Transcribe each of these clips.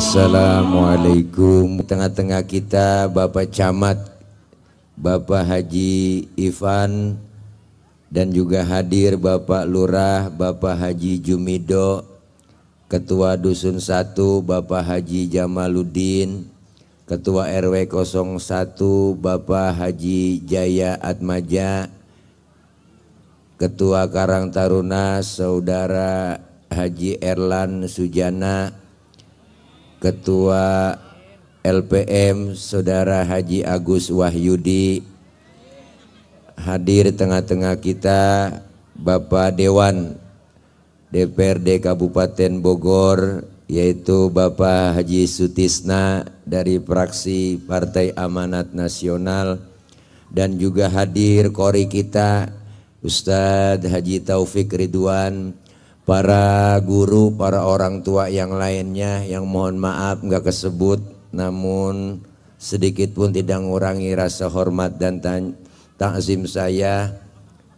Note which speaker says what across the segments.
Speaker 1: Assalamualaikum. Tengah-tengah kita Bapak Camat, Bapak Haji Ivan, dan juga hadir Bapak Lurah, Bapak Haji Jumido, Ketua Dusun 1 Bapak Haji Jamaluddin, Ketua RW 01 Bapak Haji Jaya Atmaja, Ketua Karang Taruna Saudara Haji Erlan Sujana, Ketua LPM Saudara Haji Agus Wahyudi, hadir tengah-tengah kita Bapak Dewan DPRD Kabupaten Bogor, yaitu Bapak Haji Sutisna dari fraksi Partai Amanat Nasional, dan juga hadir kori kita Ustadz Haji Taufik Ridwan, para guru, para orang tua yang lainnya yang mohon maaf nggak kesebut, namun sedikit pun tidak mengurangi rasa hormat dan takzim saya.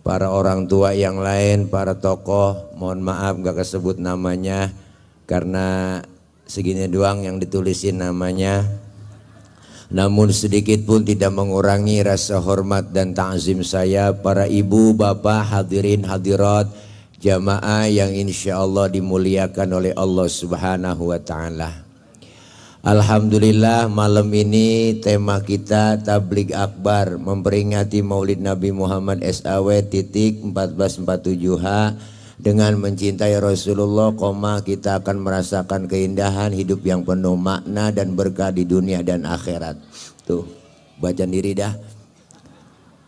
Speaker 1: Para orang tua yang lain, para tokoh, mohon maaf nggak kesebut namanya karena segini doang yang ditulisin namanya. Namun sedikit pun tidak mengurangi rasa hormat dan takzim saya. Para ibu, bapak, hadirin hadirat, jamaah yang insya Allah dimuliakan oleh Allah Subhanahu wa Ta'ala. Alhamdulillah, malam ini tema kita Tabligh Akbar memperingati Maulid Nabi Muhammad SAW titik 1447H dengan mencintai Rasulullah, kita akan merasakan keindahan hidup yang penuh makna dan berkah di dunia dan akhirat. Tuh, baca diri dah.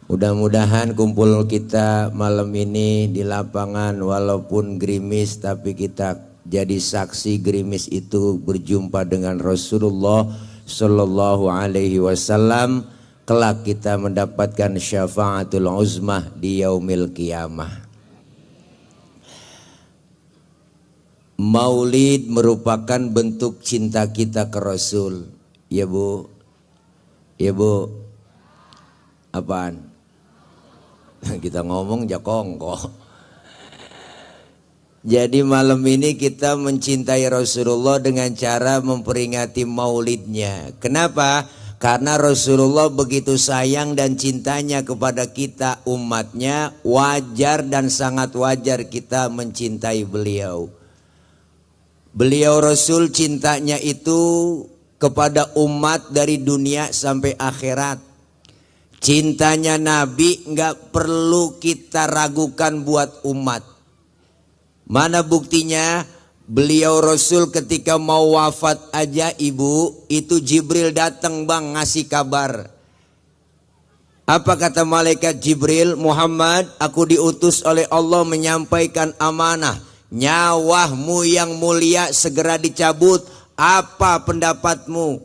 Speaker 1: Mudah-mudahan kumpul kita malam ini di lapangan walaupun gerimis, tapi kita jadi saksi gerimis itu berjumpa dengan Rasulullah Sallallahu Alaihi Wasallam. Kelak kita mendapatkan syafaatul uzmah di yaumil qiyamah. Maulid merupakan bentuk cinta kita ke Rasul. Ya Bu, ya Bu, apaan? Kita ngomong jakongko. Jadi malam ini kita mencintai Rasulullah dengan cara memperingati maulidnya. Kenapa? Karena Rasulullah begitu sayang dan cintanya kepada kita umatnya, wajar dan sangat wajar kita mencintai beliau. Beliau Rasul cintanya itu kepada umat dari dunia sampai akhirat. Cintanya Nabi nggak perlu kita ragukan buat umat. Mana buktinya? Beliau Rasul ketika mau wafat aja ibu, itu Jibril datang bang ngasih kabar. Apa kata malaikat Jibril? Muhammad, aku diutus oleh Allah menyampaikan amanah. Nyawahmu yang mulia segera dicabut. Apa pendapatmu?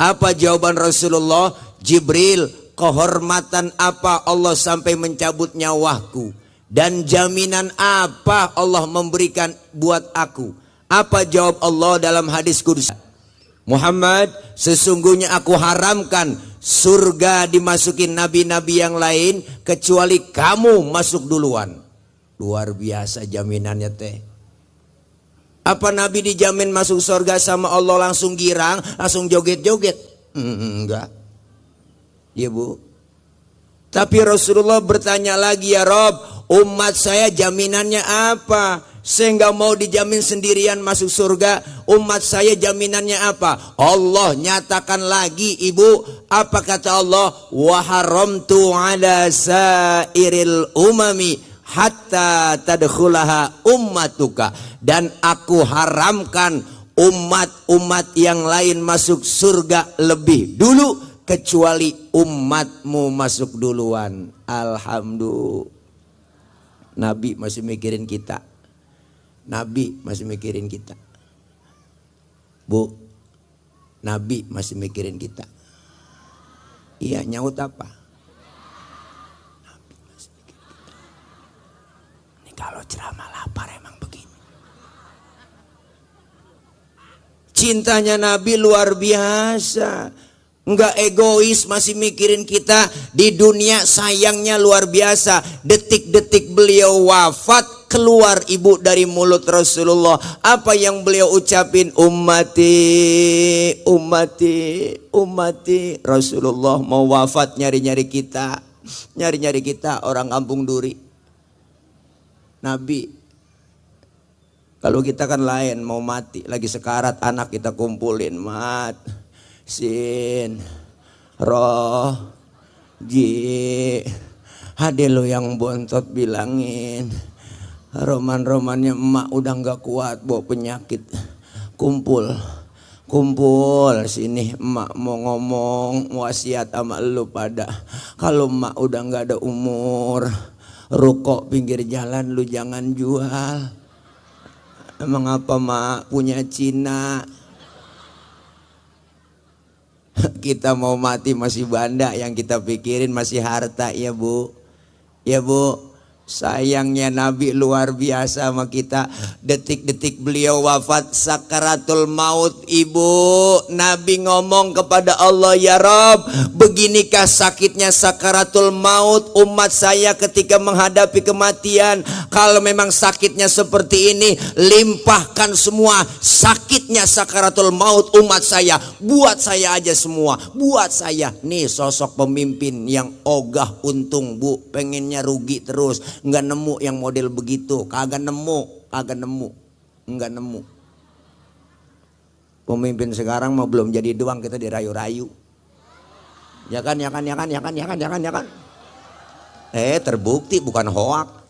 Speaker 1: Apa jawaban Rasulullah? Jibril, kehormatan apa Allah sampai mencabut nyawaku? Dan jaminan apa Allah memberikan buat aku? Apa jawab Allah dalam hadis qudsi? Muhammad, sesungguhnya aku haramkan surga dimasukin nabi-nabi yang lain kecuali kamu masuk duluan. Luar biasa jaminannya teh. Apa Nabi dijamin masuk surga sama Allah langsung girang, langsung joget-joget? Enggak. Ya Bu. Tapi Rasulullah bertanya lagi, ya Rob, umat saya jaminannya apa? Saya nggak mau dijamin sendirian masuk surga. Umat saya jaminannya apa? Allah nyatakan lagi ibu. Apa kata Allah? Wa haramtu ala sairil umami hatta tadkhulaha ummatuka. Dan aku haramkan umat-umat yang lain masuk surga lebih dulu kecuali umatmu masuk duluan. Alhamdulillah. Nabi masih mikirin kita. Nabi masih mikirin kita. Bu, Nabi masih mikirin kita. Iya, nyaut apa? Nabi masih mikirin kita. Ini kalau ceramah lapar emang begini. Cintanya Nabi luar biasa. Nggak egois, masih mikirin kita di dunia. Sayangnya luar biasa. Detik-detik beliau wafat, keluar ibu dari mulut Rasulullah. Apa yang beliau ucapin? Ummati, ummati, ummati. Rasulullah mau wafat nyari-nyari kita. Nyari-nyari kita orang kampung Duri. Nabi, kalau kita kan lain, mau mati lagi sekarat, anak kita kumpulin, mat, sin, roh, ji, ade lo yang bontot bilangin, roman-romannya emak udah nggak kuat bawa penyakit, kumpul, kumpul sini, emak mau ngomong wasiat sama lu pada, kalau emak udah nggak ada umur, rokok pinggir jalan lu jangan jual. Emang apa mak punya Cina? Kita mau mati masih banda, yang kita pikirin masih harta ya bu. Ya bu, sayangnya Nabi luar biasa sama kita. Detik-detik beliau wafat sakaratul maut ibu, Nabi ngomong kepada Allah, ya Rob, beginikah sakitnya sakaratul maut umat saya ketika menghadapi kematian. Kalau memang sakitnya seperti ini, limpahkan semua sakitnya sakaratul maut umat saya. Buat saya aja semua, buat saya. Nih sosok pemimpin yang ogah untung bu, pengennya rugi terus. Nggak nemu yang model begitu, kagak nemu, nggak nemu. Pemimpin sekarang mau belum jadi doang kita dirayu-rayu. Ya kan. Terbukti bukan hoak.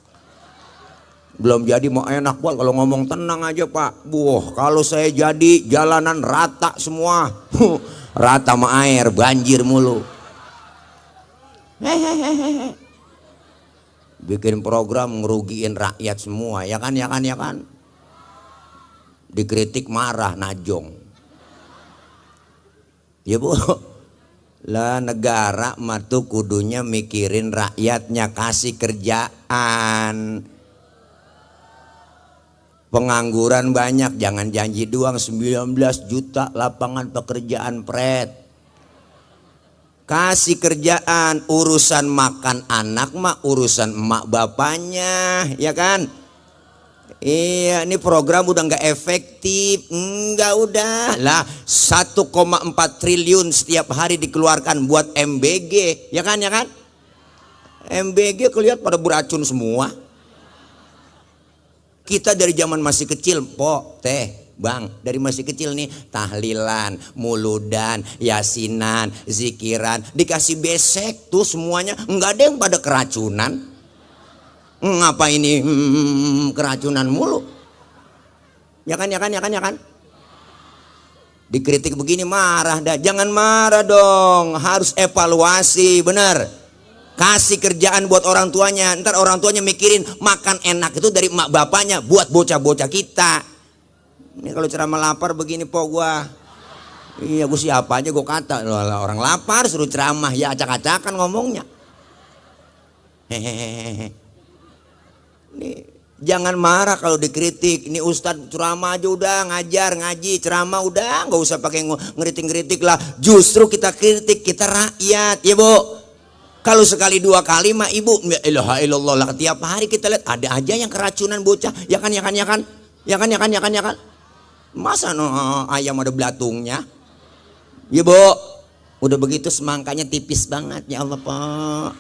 Speaker 1: Belum jadi mau enak buat kalau ngomong tenang aja pak. Kalau saya jadi jalanan rata semua. Rata sama air, banjir mulu. Bikin program ngerugiin rakyat semua, ya kan. Dikritik marah najong. Ya bu, lah negara matu kudunya mikirin rakyatnya, kasih kerjaan. Pengangguran banyak, jangan janji doang. 19 juta lapangan pekerjaan pret. Kasih kerjaan. Urusan makan anak mah urusan emak bapaknya, ya kan? Iya, ini program udah nggak efektif. Enggak, udah lah 1,4 triliun setiap hari dikeluarkan buat MBG, ya kan? MBG kelihatan pada beracun semua. Kita dari zaman masih kecil, bang, dari masih kecil nih tahlilan, muludan, yasinan, zikiran, dikasih besek tuh semuanya, nggak ada yang pada keracunan. Ngapa ini keracunan mulu? Ya kan? Dikritik begini marah dah, jangan marah dong, harus evaluasi, bener. Kasih kerjaan buat orang tuanya, ntar orang tuanya mikirin makan enak itu dari emak bapaknya buat bocah-bocah kita. Ini kalau ceramah lapar begini po gua. Iya, gua siapa aja gua kata, orang lapar suruh ceramah ya acak-acakan ngomongnya. Hehehe. Nih, jangan marah kalau dikritik. Ini ustadz ceramah aja udah, ngajar, ngaji, ceramah udah, nggak usah pakai ngeritik-ngeritik lah. Justru kita kritik, kita rakyat, ya bu. Kalau sekali dua kali mah ibu, ya ilaha illallah lah, tiap hari kita lihat ada aja yang keracunan bocah, ya kan. Masa ayam ada belatungnya? Ya bu, udah begitu semangkanya tipis banget, ya Allah pak.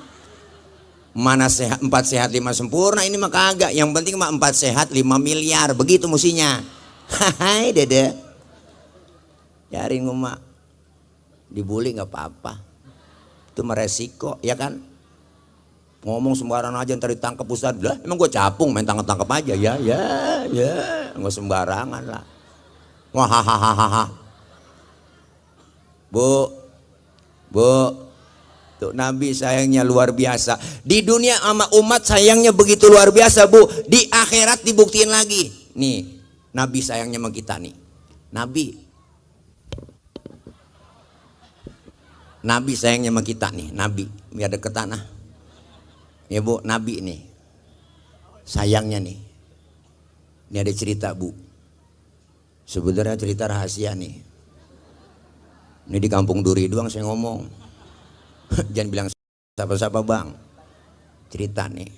Speaker 1: Mana sehat 4 sehat 5 sempurna, ini mah kagak. Yang penting mah 4 sehat 5 miliar, begitu musinya. Hai dede, cari nguma, dibully nggak apa-apa. Itu meresiko, ya kan? Ngomong sembarangan aja ntar ditangkap ustad. Lah emang gue capung main tangkap aja, ya nggak sembarangan lah. Wah, bu, tuh Nabi sayangnya luar biasa. Di dunia sama umat sayangnya begitu luar biasa bu. Di akhirat dibuktiin lagi. Nih Nabi sayangnya sama kita nih. Nabi sayangnya sama kita nih, Nabi biar deket tanah. Ya bu, Nabi nih sayangnya nih. Ini ada cerita bu. Sebenarnya cerita rahasia nih. Ini di kampung Duri doang saya ngomong. Jangan bilang siapa-siapa bang. Cerita nih.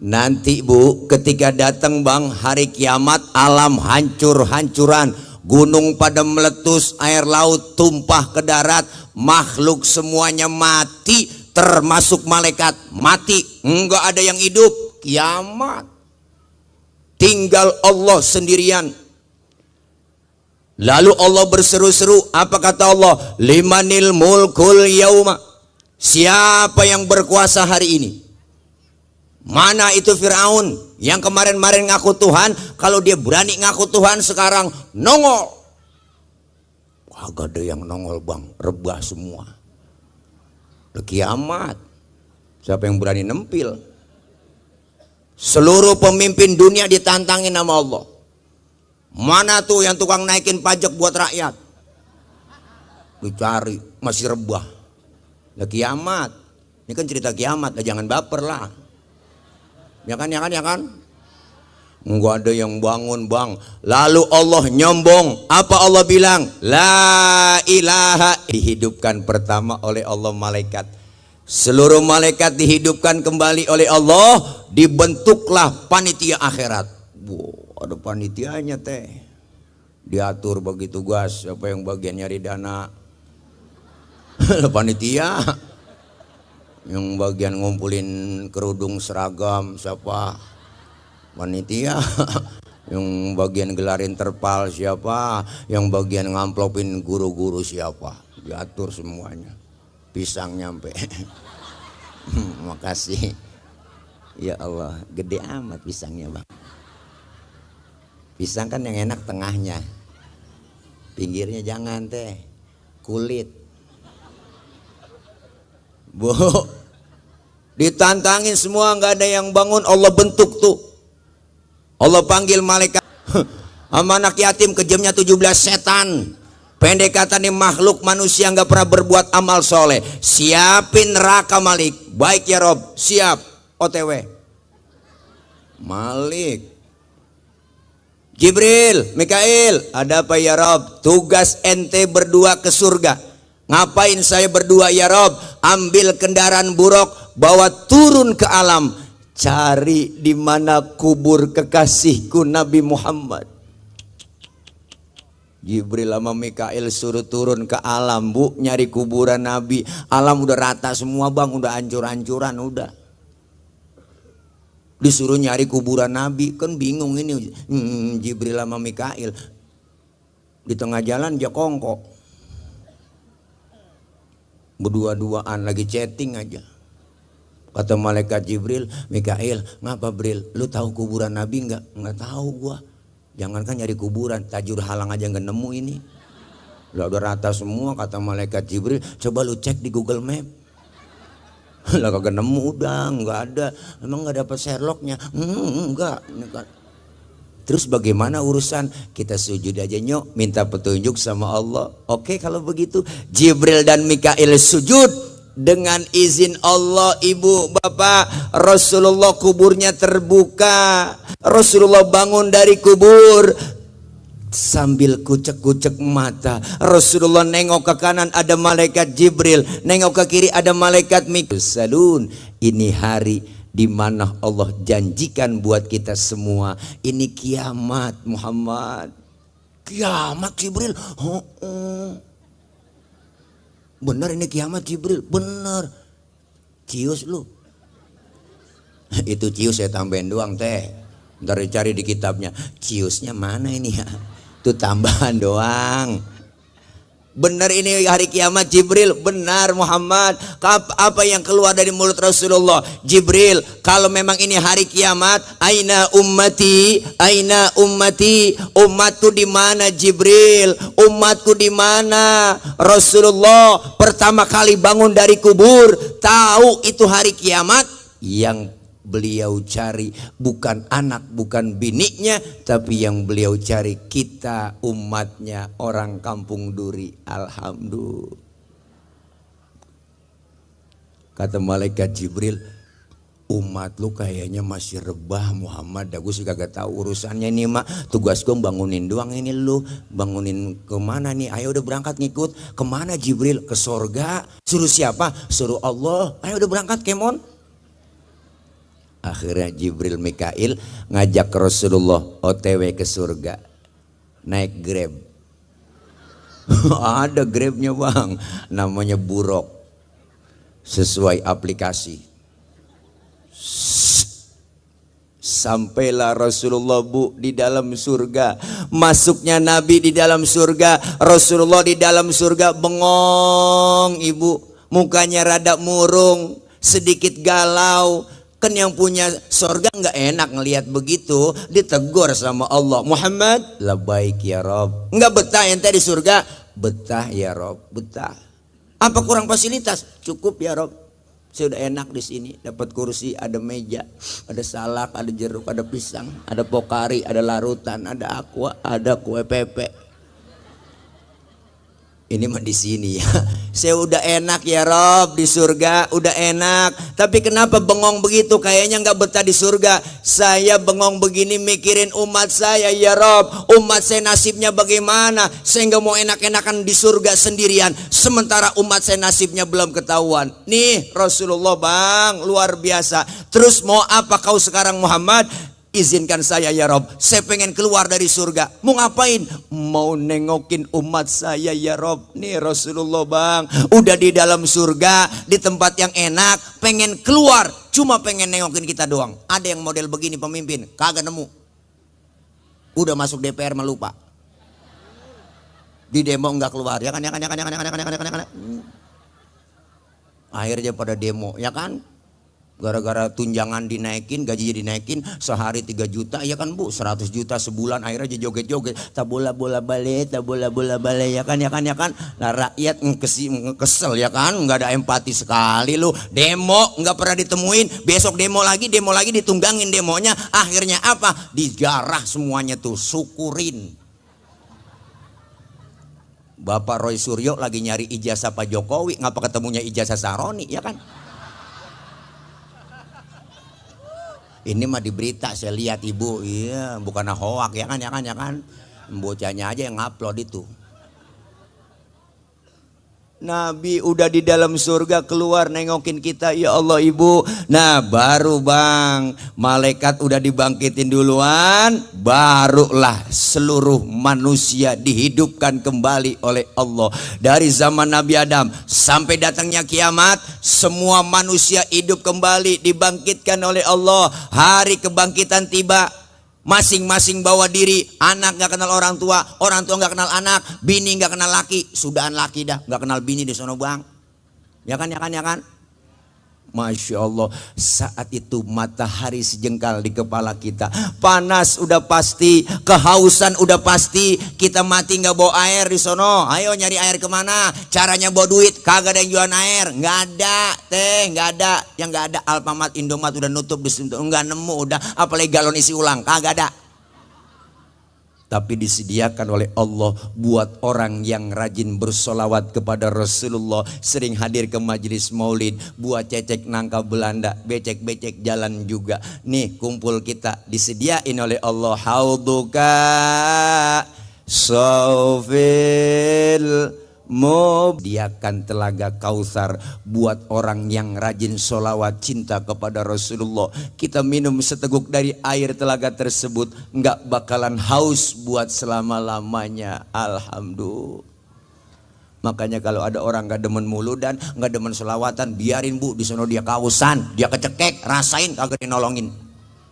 Speaker 1: Nanti bu, ketika datang bang hari kiamat, alam hancur-hancuran, gunung pada meletus, air laut tumpah ke darat, makhluk semuanya mati, termasuk malaikat mati, enggak ada yang hidup, kiamat. Tinggal Allah sendirian. Lalu Allah berseru-seru, apa kata Allah? Limanil mulkul yauma. Siapa yang berkuasa hari ini? Mana itu Fir'aun yang kemarin-kemarin ngaku Tuhan, kalau dia berani ngaku Tuhan sekarang nongol. Kagak ada yang nongol bang, rebah semua. Kiamat. Siapa yang berani nempil? Seluruh pemimpin dunia ditantangin sama Allah. Mana tuh yang tukang naikin pajak buat rakyat? Dicari, masih rebah. Lah kiamat. Ini kan cerita kiamat, jangan baper lah. Ya kan. Enggak ada yang bangun bang. Lalu Allah nyombong. Apa Allah bilang? La ilaha. Dihidupkan pertama oleh Allah malaikat. Seluruh malaikat dihidupkan kembali oleh Allah. Dibentuklah panitia akhirat. Wow, ada panitianya teh. Diatur bagi tugas. Siapa yang bagian nyari dana? Panitia. Yang bagian ngumpulin kerudung seragam siapa? Panitia. Yang bagian gelarin terpal siapa? Yang bagian ngamplopin guru-guru siapa? Diatur semuanya. Pisang nyampe. Makasih. Ya Allah, gede amat pisangnya bang. Pisang kan yang enak tengahnya, pinggirnya jangan teh, kulit. Bu, ditantangin semua, nggak ada yang bangun. Allah bentuk tuh, Allah panggil malaikat. Sama anak yatim kejamnya 17 setan. Pendek kata nih, makhluk manusia nggak pernah berbuat amal soleh. Siapin neraka Malik. Baik ya Rob, siap. OTW Malik. Jibril, Mikail, ada apa ya Rob? Tugas ente berdua ke surga. Ngapain saya berdua ya Rob? Ambil kendaraan buruk, bawa turun ke alam, cari di mana kubur kekasihku Nabi Muhammad. Jibril sama Mikail suruh turun ke alam bu, nyari kuburan Nabi. Alam udah rata semua bang, udah hancur-hancuran udah. Disuruh nyari kuburan Nabi, kan bingung ini Jibril sama Mikail. Di tengah jalan dia kongkok. Berdua-duaan lagi chatting aja. Kata malaikat Jibril, Mikail, ngapa Bril? Lu tahu kuburan Nabi enggak? Enggak tahu gua. Jangankan nyari kuburan, tajur halang aja enggak nemu ini. Lah udah rata semua, kata malaikat Jibril, coba lu cek di Google Map. Lah kagak nemu udah, enggak ada. Emang enggak dapat Sherlocknya? Enggak. Terus bagaimana urusan? Kita sujud aja nyok, minta petunjuk sama Allah. Oke kalau begitu, Jibril dan Mikail sujud dengan izin Allah. Ibu bapak, Rasulullah kuburnya terbuka. Rasulullah bangun dari kubur sambil kucek-kucek mata. Rasulullah nengok ke kanan ada malaikat Jibril, nengok ke kiri ada malaikat Mikail. Salun, ini hari di mana Allah janjikan buat kita semua. Ini kiamat Muhammad. Kiamat Jibril. Benar ini kiamat Jibril. Benar. Cius lu. Itu cius saya tambahin doang teh. Ntar dicari di kitabnya. Ciusnya mana ini ya? Itu tambahan doang. Benar ini hari kiamat Jibril. Benar Muhammad. Apa yang keluar dari mulut Rasulullah? Jibril, kalau memang ini hari kiamat, aina ummati, aina ummati, umatku di mana Jibril? Umatku di mana? Rasulullah pertama kali bangun dari kubur, tahu itu hari kiamat. Yang beliau cari bukan anak, bukan biniknya, tapi yang beliau cari kita umatnya, orang kampung Duri. Alhamdulillah. Kata malaikat Jibril, Umat lu kayaknya masih rebah Muhammad, gue sih kagak tahu urusannya ini mak. Tugas gue bangunin doang ini, lu bangunin kemana nih? Ayo udah berangkat ngikut. Kemana Jibril? Ke sorga. Suruh siapa? Suruh Allah. Ayo udah berangkat kemon. Akhirnya Jibril Mikail ngajak Rasulullah OTW ke surga. Naik Grab. Ada Grabnya bang, namanya Buruk. Sesuai aplikasi. Sampailah Rasulullah bu di dalam surga. Masuknya Nabi di dalam surga, Rasulullah di dalam surga. Bengong ibu, mukanya rada murung, sedikit galau. Kan yang punya surga nggak enak ngelihat begitu. Ditegur sama Allah, Muhammad, labbaik ya Rob. Nggak betah ente di surga? Betah ya Rob, betah. Apa kurang fasilitas? Cukup ya Rob. Saya udah enak di sini, dapat kursi, ada meja, ada salak, ada jeruk, ada pisang, ada pokari, ada larutan, ada aqua, ada kue pepe. Ini mah di sini ya. Saya udah enak ya Rob di surga, udah enak. Tapi kenapa bengong begitu? Kayaknya nggak betah di surga. Saya bengong begini mikirin umat saya ya Rob. Umat saya nasibnya bagaimana? Saya nggak mau enak-enakan di surga sendirian. Sementara umat saya nasibnya belum ketahuan. Nih Rasulullah bang, luar biasa. Terus mau apa kau sekarang Muhammad? Izinkan saya ya Rob, saya pengen keluar dari surga. Mau ngapain? Mau nengokin umat saya ya Rob. Nih Rasulullah bang, udah di dalam surga, di tempat yang enak, pengen keluar, cuma pengen nengokin kita doang. Ada yang model begini pemimpin, kagak nemu. Udah masuk DPR melupa. Di demo enggak keluar, ya kan. Akhirnya pada demo, ya kan. Gara-gara tunjangan dinaikin, gajinya dinaikin, sehari 3 juta, ya kan bu, 100 juta sebulan, akhirnya aja joget-joget, tak bola bale, ya kan. Nah rakyat kesel ya kan, nggak ada empati sekali lu, demo nggak pernah ditemuin, besok demo lagi ditunggangin demonya, akhirnya apa? Dijarah semuanya tuh, syukurin. Bapak Roy Suryo lagi nyari ijazah Pak Jokowi, ngapa ketemunya ijazah Saroni, ya kan? Ini mah di berita saya lihat ibu, iya bukan hoak ya kan, bocahnya aja yang ngupload itu. Nabi udah di dalam surga keluar nengokin kita, ya Allah ibu. Nah baru bang, malaikat udah dibangkitin duluan, barulah seluruh manusia dihidupkan kembali oleh Allah. Dari zaman Nabi Adam sampai datangnya kiamat, semua manusia hidup kembali, dibangkitkan oleh Allah. Hari kebangkitan tiba, masing-masing bawa diri. Anak gak kenal orang tua gak kenal anak, bini gak kenal laki, sudahan laki dah gak kenal bini di sono bang, ya kan. Masya Allah, saat itu matahari sejengkal di kepala kita, panas udah pasti, kehausan udah pasti, kita mati nggak bawa air di sono. Ayo nyari air kemana? Caranya bawa duit, kagak ada yang jualan air, nggak ada teh, nggak ada, yang nggak ada Alfamart, Indomaret udah nutup, nggak nemu udah, apalagi galon isi ulang, kagak ada. Tapi disediakan oleh Allah buat orang yang rajin bersolawat kepada Rasulullah, sering hadir ke majelis maulid, buat cecek nangka Belanda, becek-becek jalan juga. Nih kumpul kita disediain oleh Allah, hauduka sofil diakan telaga Kautsar buat orang yang rajin solawat cinta kepada Rasulullah. Kita minum seteguk dari air telaga tersebut, nggak bakalan haus buat selama-lamanya. Alhamdulillah. Makanya kalau ada orang nggak demen muludan, nggak demen solawatan, biarin bu, di sana dia kausan, dia kecekek, rasain kagak dinolongin.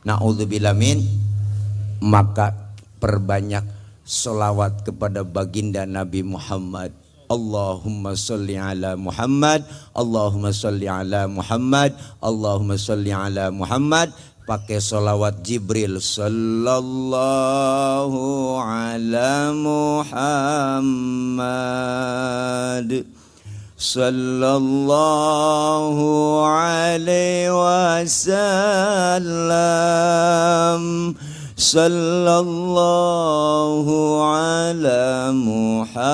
Speaker 1: Na'udzubillah min. Maka perbanyak solawat kepada baginda Nabi Muhammad. Allahumma salli ala Muhammad, Allahumma salli ala Muhammad, Allahumma salli ala Muhammad. Pakai solawat Jibril, sallallahu ala Muhammad, sallallahu alaihi wasallam, sallallahu ala Muhammad,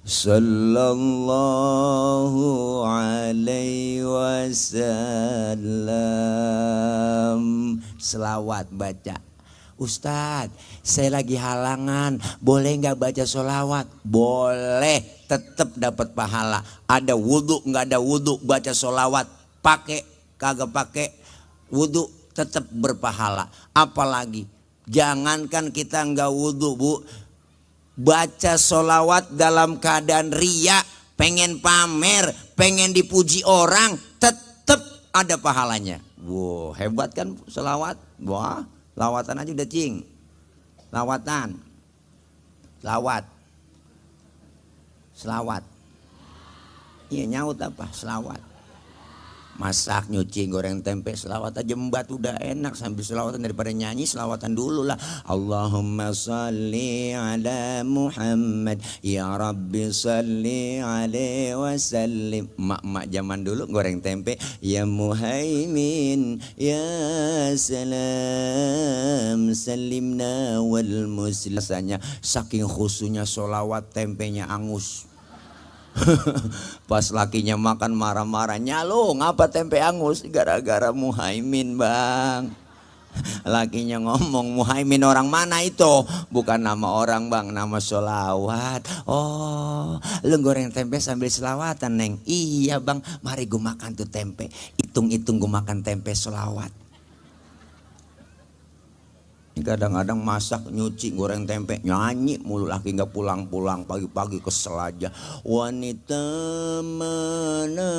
Speaker 1: sallallahu alaihi wasallam. Selawat baca. Ustadz, saya lagi halangan, boleh nggak baca sholawat? Boleh, tetap dapat pahala. Ada wudhu nggak ada wudhu, baca sholawat, pakai kagak pakai wudhu, tetap berpahala. Apalagi, jangankan kita nggak wudhu bu, baca sholawat dalam keadaan riya, pengen pamer, pengen dipuji orang, tetap ada pahalanya. Wow, hebat kan sholawat? Wah. Lawatan aja udah cing. Lawatan. Selawat. Iya nyaut apa? Selawat. Masak, nyuci, goreng tempe, selawat aja embat udah enak. Sambil selawatan daripada nyanyi, selawatan dulu lah. Allahumma salli ala Muhammad, ya Rabbi salli alaihi wasallim. Mak-mak zaman dulu goreng tempe, ya Muhaimin, ya salam, salimna wal muslim. Rasanya saking khusunya selawat, tempenya angus. Pas lakinya makan marah-marah, nyalo ngapa tempe angus? Gara-gara Muhaimin bang. Lakinya ngomong, Muhaimin orang mana itu? Bukan nama orang bang, nama sholawat. Oh, lu goreng tempe sambil selawatan neng? Iya bang, mari gue makan tuh tempe. Hitung-hitung gue makan tempe sholawat. Kadang-kadang masak, nyuci, goreng tempe, nyanyi mulu, laki nggak pulang-pulang, pagi-pagi kesel aja. Wanita mana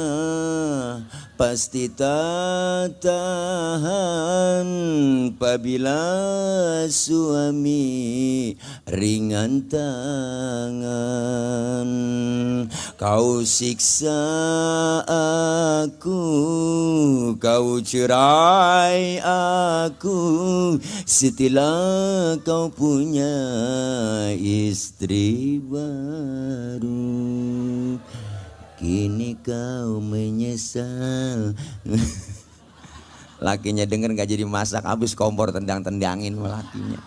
Speaker 1: pasti tak tahan apabila suami ringan tangan. Kau siksa aku, kau cerai aku, setelah kau punya istri baru, kini kau menyesal. Lakinya denger gak jadi masak, habis kompor tendang-tendangin lakinya.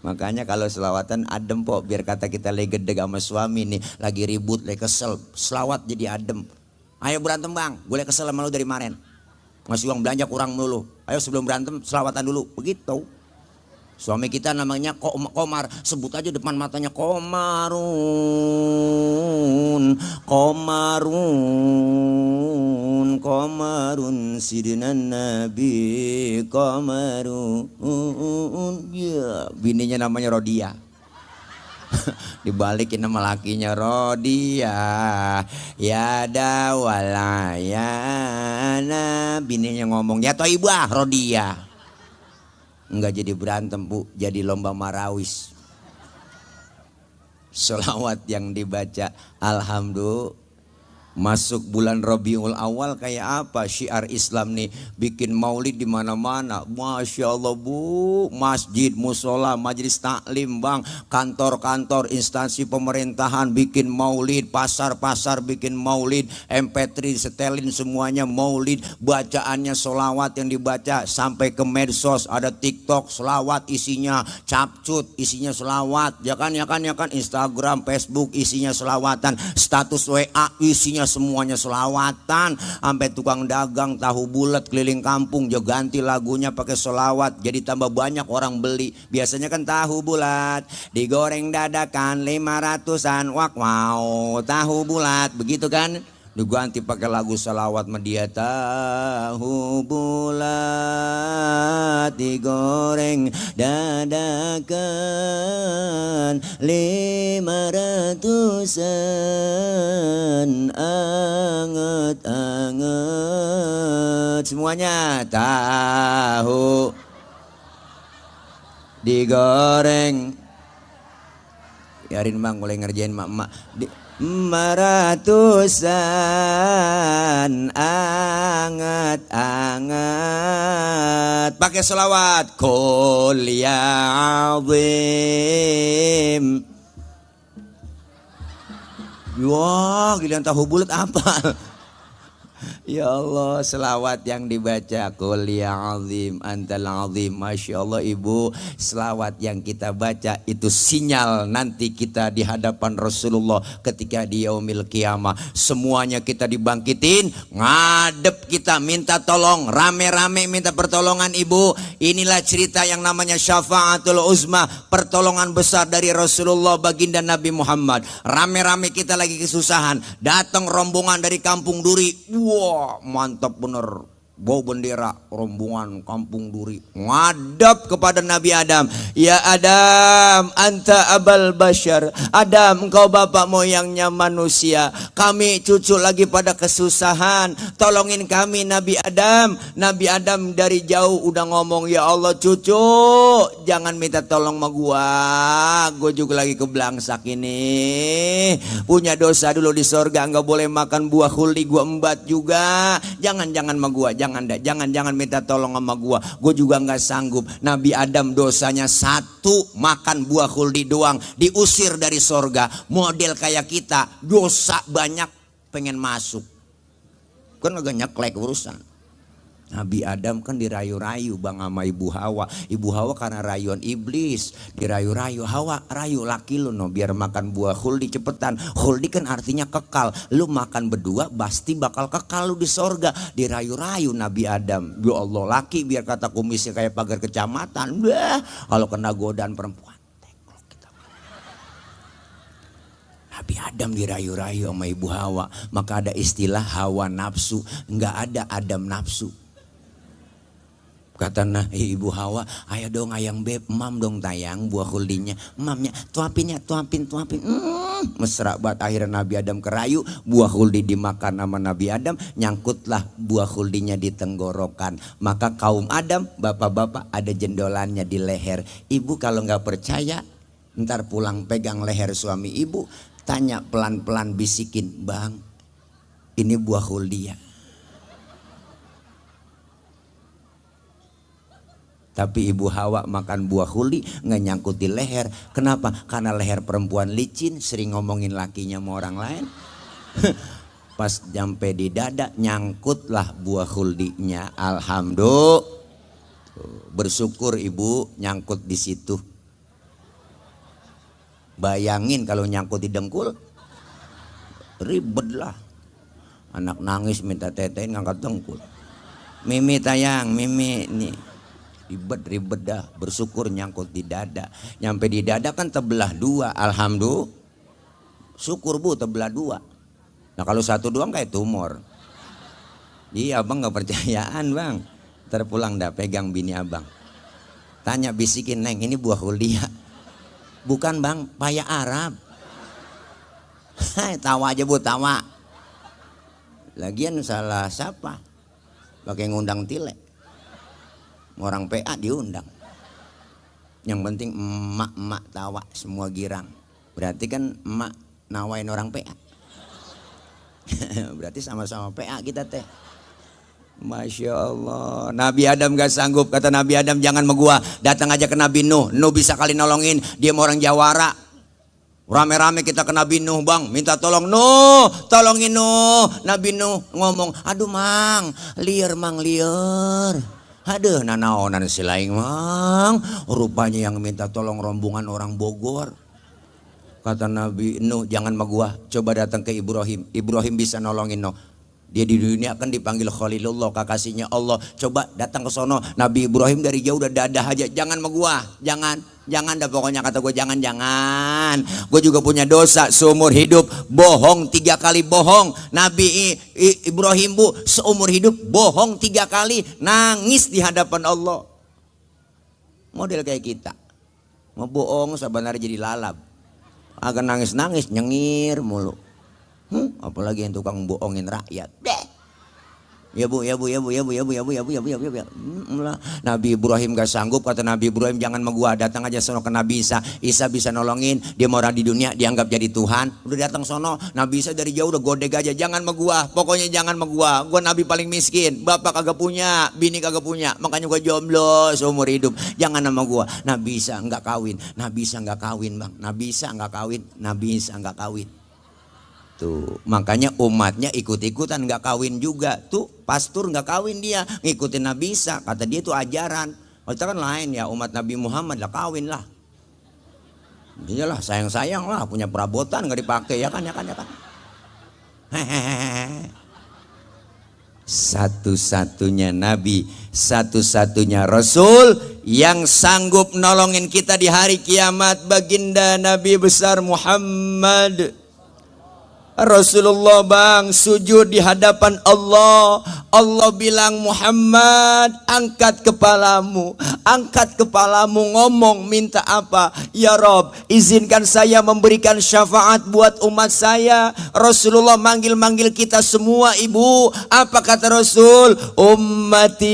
Speaker 1: Makanya kalau selawatan adem pok, biar kata kita lagi gedeg sama suami nih, lagi ribut, lagi kesel, selawat jadi adem. Ayo berantem bang, gue kesel sama lu dari kemarin, ngasih uang belanja kurang mulu. Ayo sebelum berantem selawatan dulu, begitu. Suami kita namanya Komar, sebut aja depan matanya, Komarun, Komarun, Komarun, Sidinan Nabi, Komarun. Ya, bininya namanya Rodia. Dibalikin nama lakinya, Rodia, ya dawalayana. Bininya ngomong, ya toibah Rodia. Enggak jadi berantem bu, jadi lomba marawis. Sholawat yang dibaca, alhamdulillah. Masuk bulan Rabiul Awal kayak apa syiar Islam nih, bikin maulid di mana-mana. Masya Allah bu, masjid, musola, majelis taklim bang, kantor-kantor, instansi pemerintahan bikin maulid, pasar-pasar bikin maulid, MP3 setelin semuanya maulid, bacaannya sholawat yang dibaca sampai ke medsos, ada TikTok sholawat isinya, capcut isinya sholawat, ya kan, Instagram, Facebook isinya sholawatan, status WA isinya semuanya selawatan. Sampai tukang dagang tahu bulat keliling kampung juga ganti lagunya pakai selawat, jadi tambah banyak orang beli. Biasanya kan tahu bulat digoreng dadakan 500-an, wak wow tahu bulat begitu kan, diganti pakai lagu selawat media. Tahu bulat digoreng dadakan 500-an, anget-anget semuanya. Tahu digoreng, biarin bang mulai ngerjain mak-mak. 500-an, anget-anget pakai selawat. Qul ya azim. Wah, giliran tahu bulat apa? Ya Allah, selawat yang dibaca Qul ya azim antal azim. Masya Allah ibu, selawat yang kita baca itu sinyal nanti kita di hadapan Rasulullah ketika di yaumil kiamah. Semuanya kita dibangkitin, ngadep kita minta tolong, rame-rame minta pertolongan ibu. Inilah cerita yang namanya syafaatul uzma, pertolongan besar dari Rasulullah baginda Nabi Muhammad. Rame-rame kita lagi kesusahan, datang rombongan dari kampung Duri. Wah, mantap bener, bawa bendera rombongan kampung Duri ngadap kepada Nabi Adam. Ya Adam, anta abal bashar. Adam, engkau bapak moyangnya manusia. Kami cucu lagi pada kesusahan, tolongin kami Nabi Adam. Nabi Adam dari jauh udah ngomong, ya Allah cucu, jangan minta tolong sama gua juga lagi keblangsak ini, punya dosa dulu di sorga, nggak boleh makan buah khuldi, gua embat juga. Jangan sama gua, jangan minta tolong sama gua juga nggak sanggup. Nabi Adam dosanya satu, makan buah khuldi doang, diusir dari sorga. Model kayak kita, dosa banyak pengen masuk, kan agak nyeklek urusan. Nabi Adam kan dirayu-rayu bang sama Ibu Hawa. Ibu Hawa karena rayuan iblis, dirayu-rayu. Hawa, rayu laki lu no biar makan buah khuldi cepetan. Khuldi kan artinya kekal. Lu makan berdua pasti bakal kekal lu di sorga. Dirayu-rayu Nabi Adam. Ya Allah, laki biar kata kumisnya kayak pagar kecamatan. Wah, kalau kena godaan perempuan. Nabi Adam dirayu-rayu sama Ibu Hawa. Maka ada istilah hawa nafsu. Enggak ada Adam nafsu. Kata Ibu Hawa, ayo dong ayang beb, mam dong tayang buah khuldinya. Mamnya, tuapin. Mesra banget. Akhirnya Nabi Adam kerayu, buah khuldi dimakan sama Nabi Adam, nyangkutlah buah khuldinya di tenggorokan. Maka kaum Adam, bapak-bapak ada jendolannya di leher. Ibu kalau nggak percaya, ntar pulang pegang leher suami ibu, tanya pelan-pelan, bisikin, bang, ini buah khuldi ya. Tapi Ibu Hawa makan buah khuldi nggak nyangkut di leher. Kenapa? Karena leher perempuan licin, sering ngomongin lakinya sama orang lain. Pas nyampe di dada nyangkutlah buah khuldinya. Alhamdulillah. Bersyukur ibu nyangkut di situ. Bayangin kalau nyangkut di dengkul, ribet lah. Anak nangis minta tetein ngangkat dengkul. Mimi tayang, Mimi nih. Ribet dah. Bersyukur nyangkut di dada. Nyampe di dada kan terbelah dua. Alhamdulillah. Syukur bu terbelah dua. Nah kalau satu doang kayak tumor. Iya abang gak percayaan bang. Terpulang dah pegang bini abang. Tanya bisikin, neng ini buah khuldi ya? Bukan bang, paya Arab. Hai tawa aja bu, tawa. Lagian salah siapa? Pakai ngundang Tile. Orang PA diundang. Yang penting emak tawa semua girang. Berarti kan emak nawain orang PA. Berarti sama-sama PA kita teh. Masya Allah. Nabi Adam gak sanggup. Kata Nabi Adam, jangan sama gua, datang aja ke Nabi Nuh. Nuh bisa kali nolongin. Dia orang Jawara. Rame-rame kita ke Nabi Nuh bang, minta tolong. Nuh, tolongin Nuh. Nabi Nuh ngomong, aduh mang, liar. Aduh nanaonan si laing mang. Rupanya yang minta tolong rombongan orang Bogor. Kata Nabi Nuh, jangan sama gua, coba datang ke Ibrahim. Ibrahim bisa nolongin Nuh. Dia di dunia kan dipanggil Khalilullah, kekasihnya Allah. Coba datang ke sono. Nabi Ibrahim dari jauh udah dadah aja. Jangan sama gua, jangan dah pokoknya kata gue, jangan. Gue juga punya dosa seumur hidup, bohong 3 kali bohong. Nabi Ibrahim bu seumur hidup bohong 3 kali, nangis di hadapan Allah. Model kayak kita, mau bohong sebenarnya jadi lalap, agak nangis nyengir mulu. Apalagi yang tukang bohongin rakyat. Ya bu. Nabi Ibrahim gak sanggup. Kata Nabi Ibrahim, jangan sama gua, datang aja sono ke Nabi Isa. Isa bisa nolongin, dia mau orang di dunia dianggap jadi Tuhan. Udah datang sono, Nabi Isa dari jauh udah godeg aja. Jangan sama gua, pokoknya jangan sama gua. Gua nabi paling miskin, bapak kagak punya, bini kagak punya, makanya gua jomblo seumur hidup. Jangan sama gua. Nabi Isa nggak kawin bang. Nabi Isa nggak kawin. Tuh, makanya umatnya ikut-ikutan nggak kawin juga. Tuh, pastor nggak kawin dia, ngikutin Nabi Isa. Kata dia itu ajaran. Kita kan lain ya, umat Nabi Muhammad lah kawin lah. Iyalah, sayang-sayang lah, punya perabotan nggak dipakai ya kan. Satu-satunya Nabi, satu-satunya Rasul yang sanggup nolongin kita di hari kiamat, baginda Nabi besar Muhammad. Rasulullah bang sujud di hadapan Allah. Allah bilang, Muhammad angkat kepalamu. Angkat kepalamu, ngomong, minta apa? Ya Rob, izinkan saya memberikan syafaat buat umat saya. Rasulullah manggil-manggil kita semua ibu. Apa kata Rasul? Ummati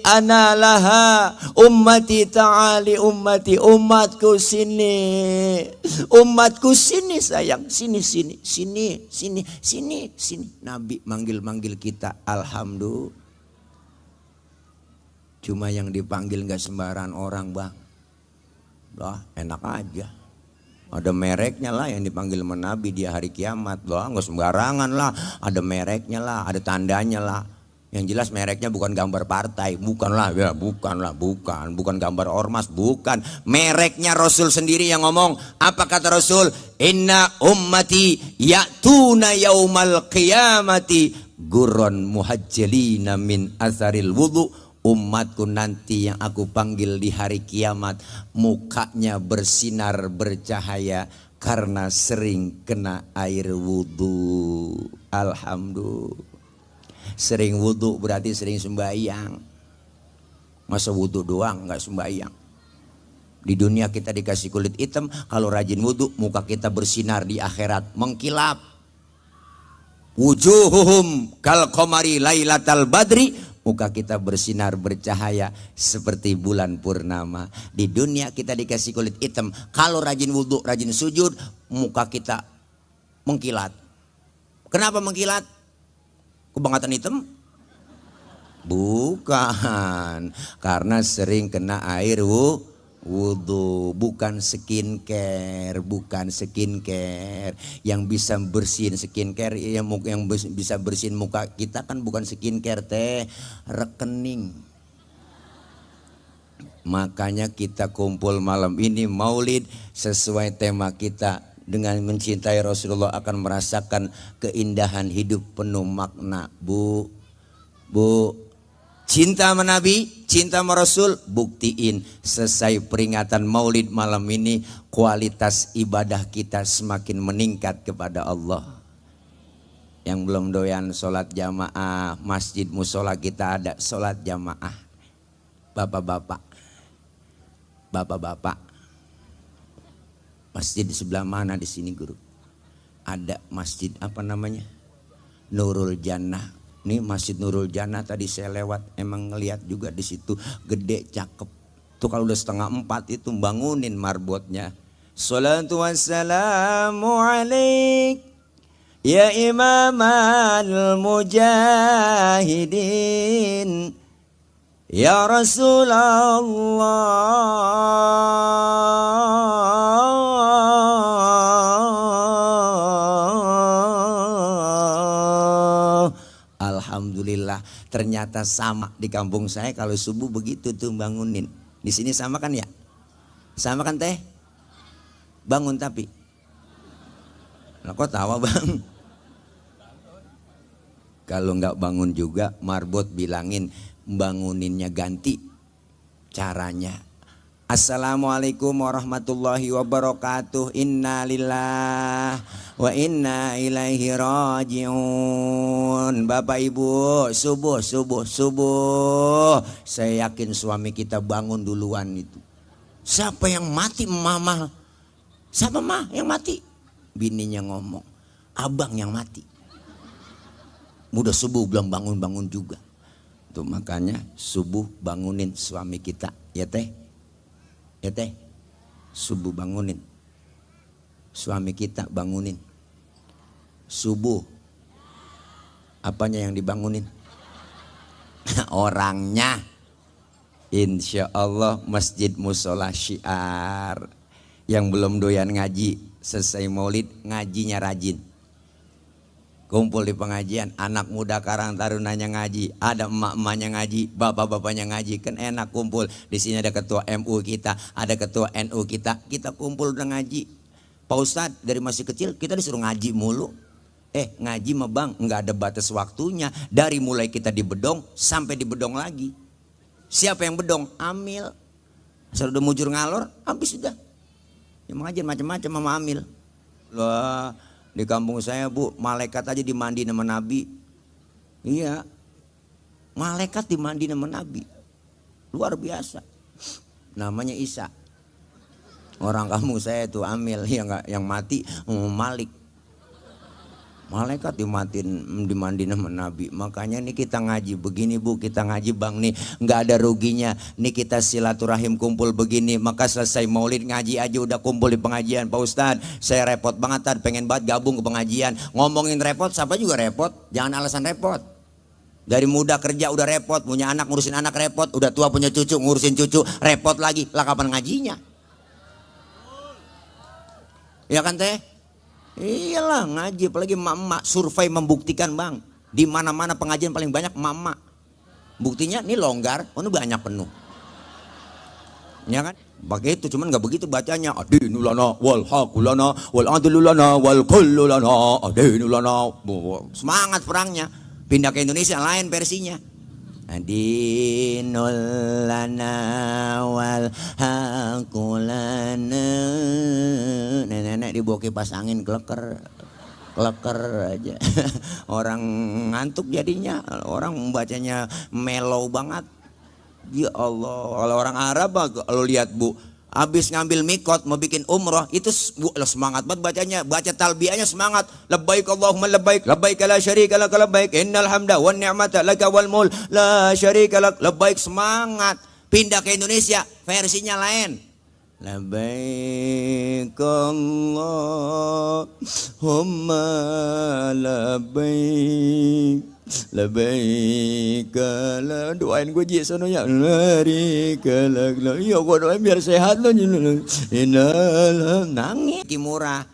Speaker 1: ana laha. Ummati ta'ali ummati. Umatku sini. Umatku sini sayang. Sini. Nabi manggil-manggil kita. Alhamdulillah. Cuma yang dipanggil gak sembarangan orang bang. Lah enak aja. Ada mereknya lah yang dipanggil sama Nabi di hari kiamat. Lah gak sembarangan lah. Ada mereknya lah. Ada tandanya lah. Yang jelas mereknya bukan gambar partai. Bukanlah ya, bukan gambar ormas, bukan. Mereknya Rasul sendiri yang ngomong. Apa kata Rasul? Inna ummati ya'tuna yaumal qiyamati gurron muhajjalina min atharil wudu. Umatku nanti yang aku panggil di hari kiamat, mukanya bersinar bercahaya karena sering kena air wudu. Alhamdulillah. Sering wudu berarti sering sembahyang. Masa wudu doang nggak sembahyang? Di dunia kita dikasih kulit hitam, kalau rajin wudu muka kita bersinar di akhirat, mengkilap. Wujuhuhum kal qamari lailatal badri, muka kita bersinar bercahaya seperti bulan purnama. Di dunia kita dikasih kulit hitam, kalau rajin wudu, rajin sujud, muka kita mengkilat. Kenapa mengkilat? Kebangatan hitam? Bukan, karena sering kena air wudu. Bukan skincare. Yang bisa bersihin skincare, yang bisa bersihin muka kita kan bukan skincare teh, rekening. Makanya kita kumpul malam ini maulid sesuai tema kita. Dengan mencintai Rasulullah akan merasakan keindahan hidup penuh makna. Bu, cinta sama Nabi, cinta sama Rasul, buktiin selesai peringatan maulid malam ini, kualitas ibadah kita semakin meningkat kepada Allah. Yang belum doyan sholat jamaah, masjid musola kita ada sholat jamaah. Bapak-bapak, masjid di sebelah mana di sini guru? Ada masjid apa namanya? Nurul Jannah. Nih Masjid Nurul Jannah tadi saya lewat, emang ngelihat juga di situ, gede cakep. Tuh kalau udah 3:30 itu bangunin marbotnya. Salatu wassalamu alaik ya imamal mujahidin ya Rasulullah. Alhamdulillah, ternyata sama di kampung saya kalau subuh begitu tuh bangunin. Di sini sama kan ya? Sama kan teh? Bangun tapi. Lah kok tawa bang? Kalau nggak bangun juga marbot bilangin banguninnya ganti caranya. Assalamualaikum warahmatullahi wabarakatuh. Inna lillah wa inna ilaihi rajiun. Bapak ibu, subuh. Saya yakin suami kita bangun duluan itu. Siapa yang mati mama? Siapa mah yang mati? Bininya ngomong, abang yang mati. Udah subuh belum bangun juga. Tuh makanya subuh bangunin suami kita, ya teh. Ya teh, subuh bangunin. Suami kita bangunin. Subuh. Apanya yang dibangunin? Orangnya. Insya Allah masjid musola syiar. Yang belum doyan ngaji, selesai maulid ngajinya rajin. Kumpul di pengajian, anak muda Karang Tarunanya ngaji, ada emak-emaknya ngaji, bapak-bapaknya ngaji, kan enak kumpul. Di sini ada ketua MU kita, ada ketua NU kita kumpul udah ngaji. Pak Ustadz dari masih kecil kita disuruh ngaji mulu. Ngaji mah bang, nggak ada batas waktunya. Dari mulai kita di bedong sampai di bedong lagi. Siapa yang bedong? Amil. Asal udah mujur ngalor, habis sudah. Ya mengajar macam-macam sama Amil. Lah. Di kampung saya bu, malaikat aja dimandi sama Nabi. Iya, malaikat dimandi sama Nabi. Luar biasa. Namanya Isa. Orang kampung saya itu Amil, yang mati Malik. Malaikat dimandi sama Nabi. Makanya nih kita ngaji begini bu, kita ngaji bang nih nggak ada ruginya. Nih kita silaturahim kumpul begini. Maka selesai maulid ngaji aja udah kumpul di pengajian. Pak Ustadz saya repot banget tad, pengen banget gabung ke pengajian. Ngomongin repot, siapa juga repot. Jangan alasan repot. Dari muda kerja udah repot, punya anak ngurusin anak repot, udah tua punya cucu ngurusin cucu repot lagi. Lah kapan ngajinya? Ya kan teh? Iyalah ngaji, apalagi emak-emak. Survei membuktikan bang, di mana-mana pengajian paling banyak emak-emak. Buktinya ini longgar, ini banyak penuh. Ya kan? Pakai itu, cuman nggak begitu bacanya. Adinulana wal haqulana wal adlulana wal kullulana adinulana. Semangat perangnya. Pindah ke Indonesia lain versinya. Adinul lana wal hakulana. Nenek-nenek dibawa kipas angin kleker aja. Orang ngantuk jadinya. Orang membacanya mellow banget. Ya Allah, kalau orang Arab kalau lihat bu, habis ngambil mikot mau bikin umroh itu semangat banget bacanya, baca talbiyahnya semangat. Labbaik Allahumma labbaik, labbaik la syarika lak labbaik, innal hamda wan ni'mata laka wal mul la syarika lak. Labbaik semangat. Pindah ke Indonesia versinya lain. Labbaik Allahumma labbaik. Labbaika, doain gue ji sono ya. Labbaika, iya gue doain biar sehat lo. Nangis murah.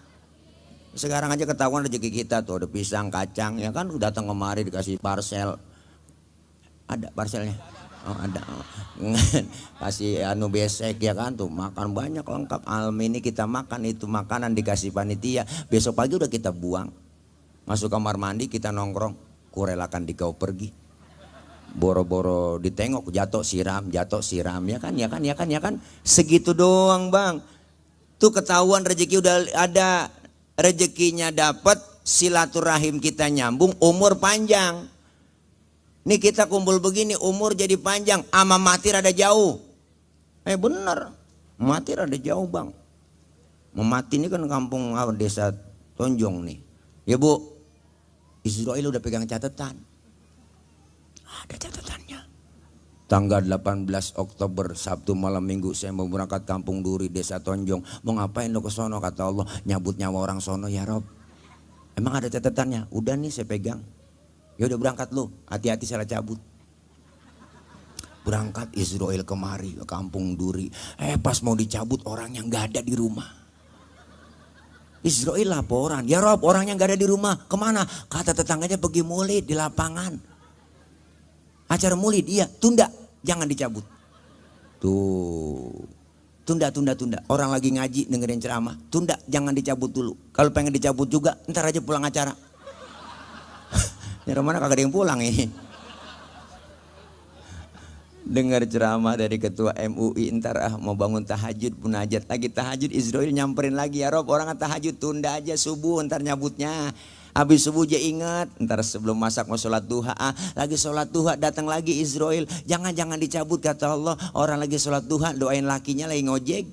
Speaker 1: Sekarang aja ketahuan rezeki kita tuh ada pisang kacang ya kan, udah datang kemari dikasih parsel. Ada parselnya? Oh ada. Kasih besek ya kan tuh, makan banyak lengkap. Ini kita makan itu makanan dikasih panitia. Besok pagi udah kita buang. Masuk kamar mandi kita nongkrong. Kurelakan dikau pergi, boro-boro ditengok jatuh siram ya kan, segitu doang bang. Tuh ketahuan rezeki udah ada, rezekinya dapat, silaturahim kita nyambung, umur panjang. Nih kita kumpul begini umur jadi panjang, ama mati rada jauh. Bener, mati rada jauh bang. Memati ini kan kampung desa Tonjong nih, ya bu. Israel udah pegang catatan. Ada catatannya. Tanggal 18 Oktober Sabtu malam minggu saya mau berangkat kampung Duri desa Tonjong. Mau ngapain lo ke sono? Kata Allah, nyabut nyawa orang sono ya Rob. Emang ada catatannya? Udah nih saya pegang. Ya udah berangkat lo. Hati-hati salah cabut. Berangkat Israel kemari ke kampung Duri. Pas mau dicabut orang yang gak ada di rumah. Israel laporan, ya Rob orangnya gak ada di rumah, kemana? Kata tetangganya pergi maulid di lapangan. Acara maulid, iya, tunda, jangan dicabut. Tuh, tunda. Orang lagi ngaji dengerin ceramah, tunda, jangan dicabut dulu. Kalau pengen dicabut juga, ntar aja pulang acara. Dari mana kagak ada yang pulang ini. Dengar ceramah dari ketua MUI, ntar mau bangun tahajud, munajat lagi tahajud, Israel nyamperin lagi, ya Rob orang tahajud tunda aja subuh, ntar nyabutnya. Habis subuh aja ingat, ntar sebelum masak mau sholat duha, lagi sholat duha datang lagi Israel, jangan dicabut kata Allah, orang lagi sholat duha doain lakinya lagi ngojek.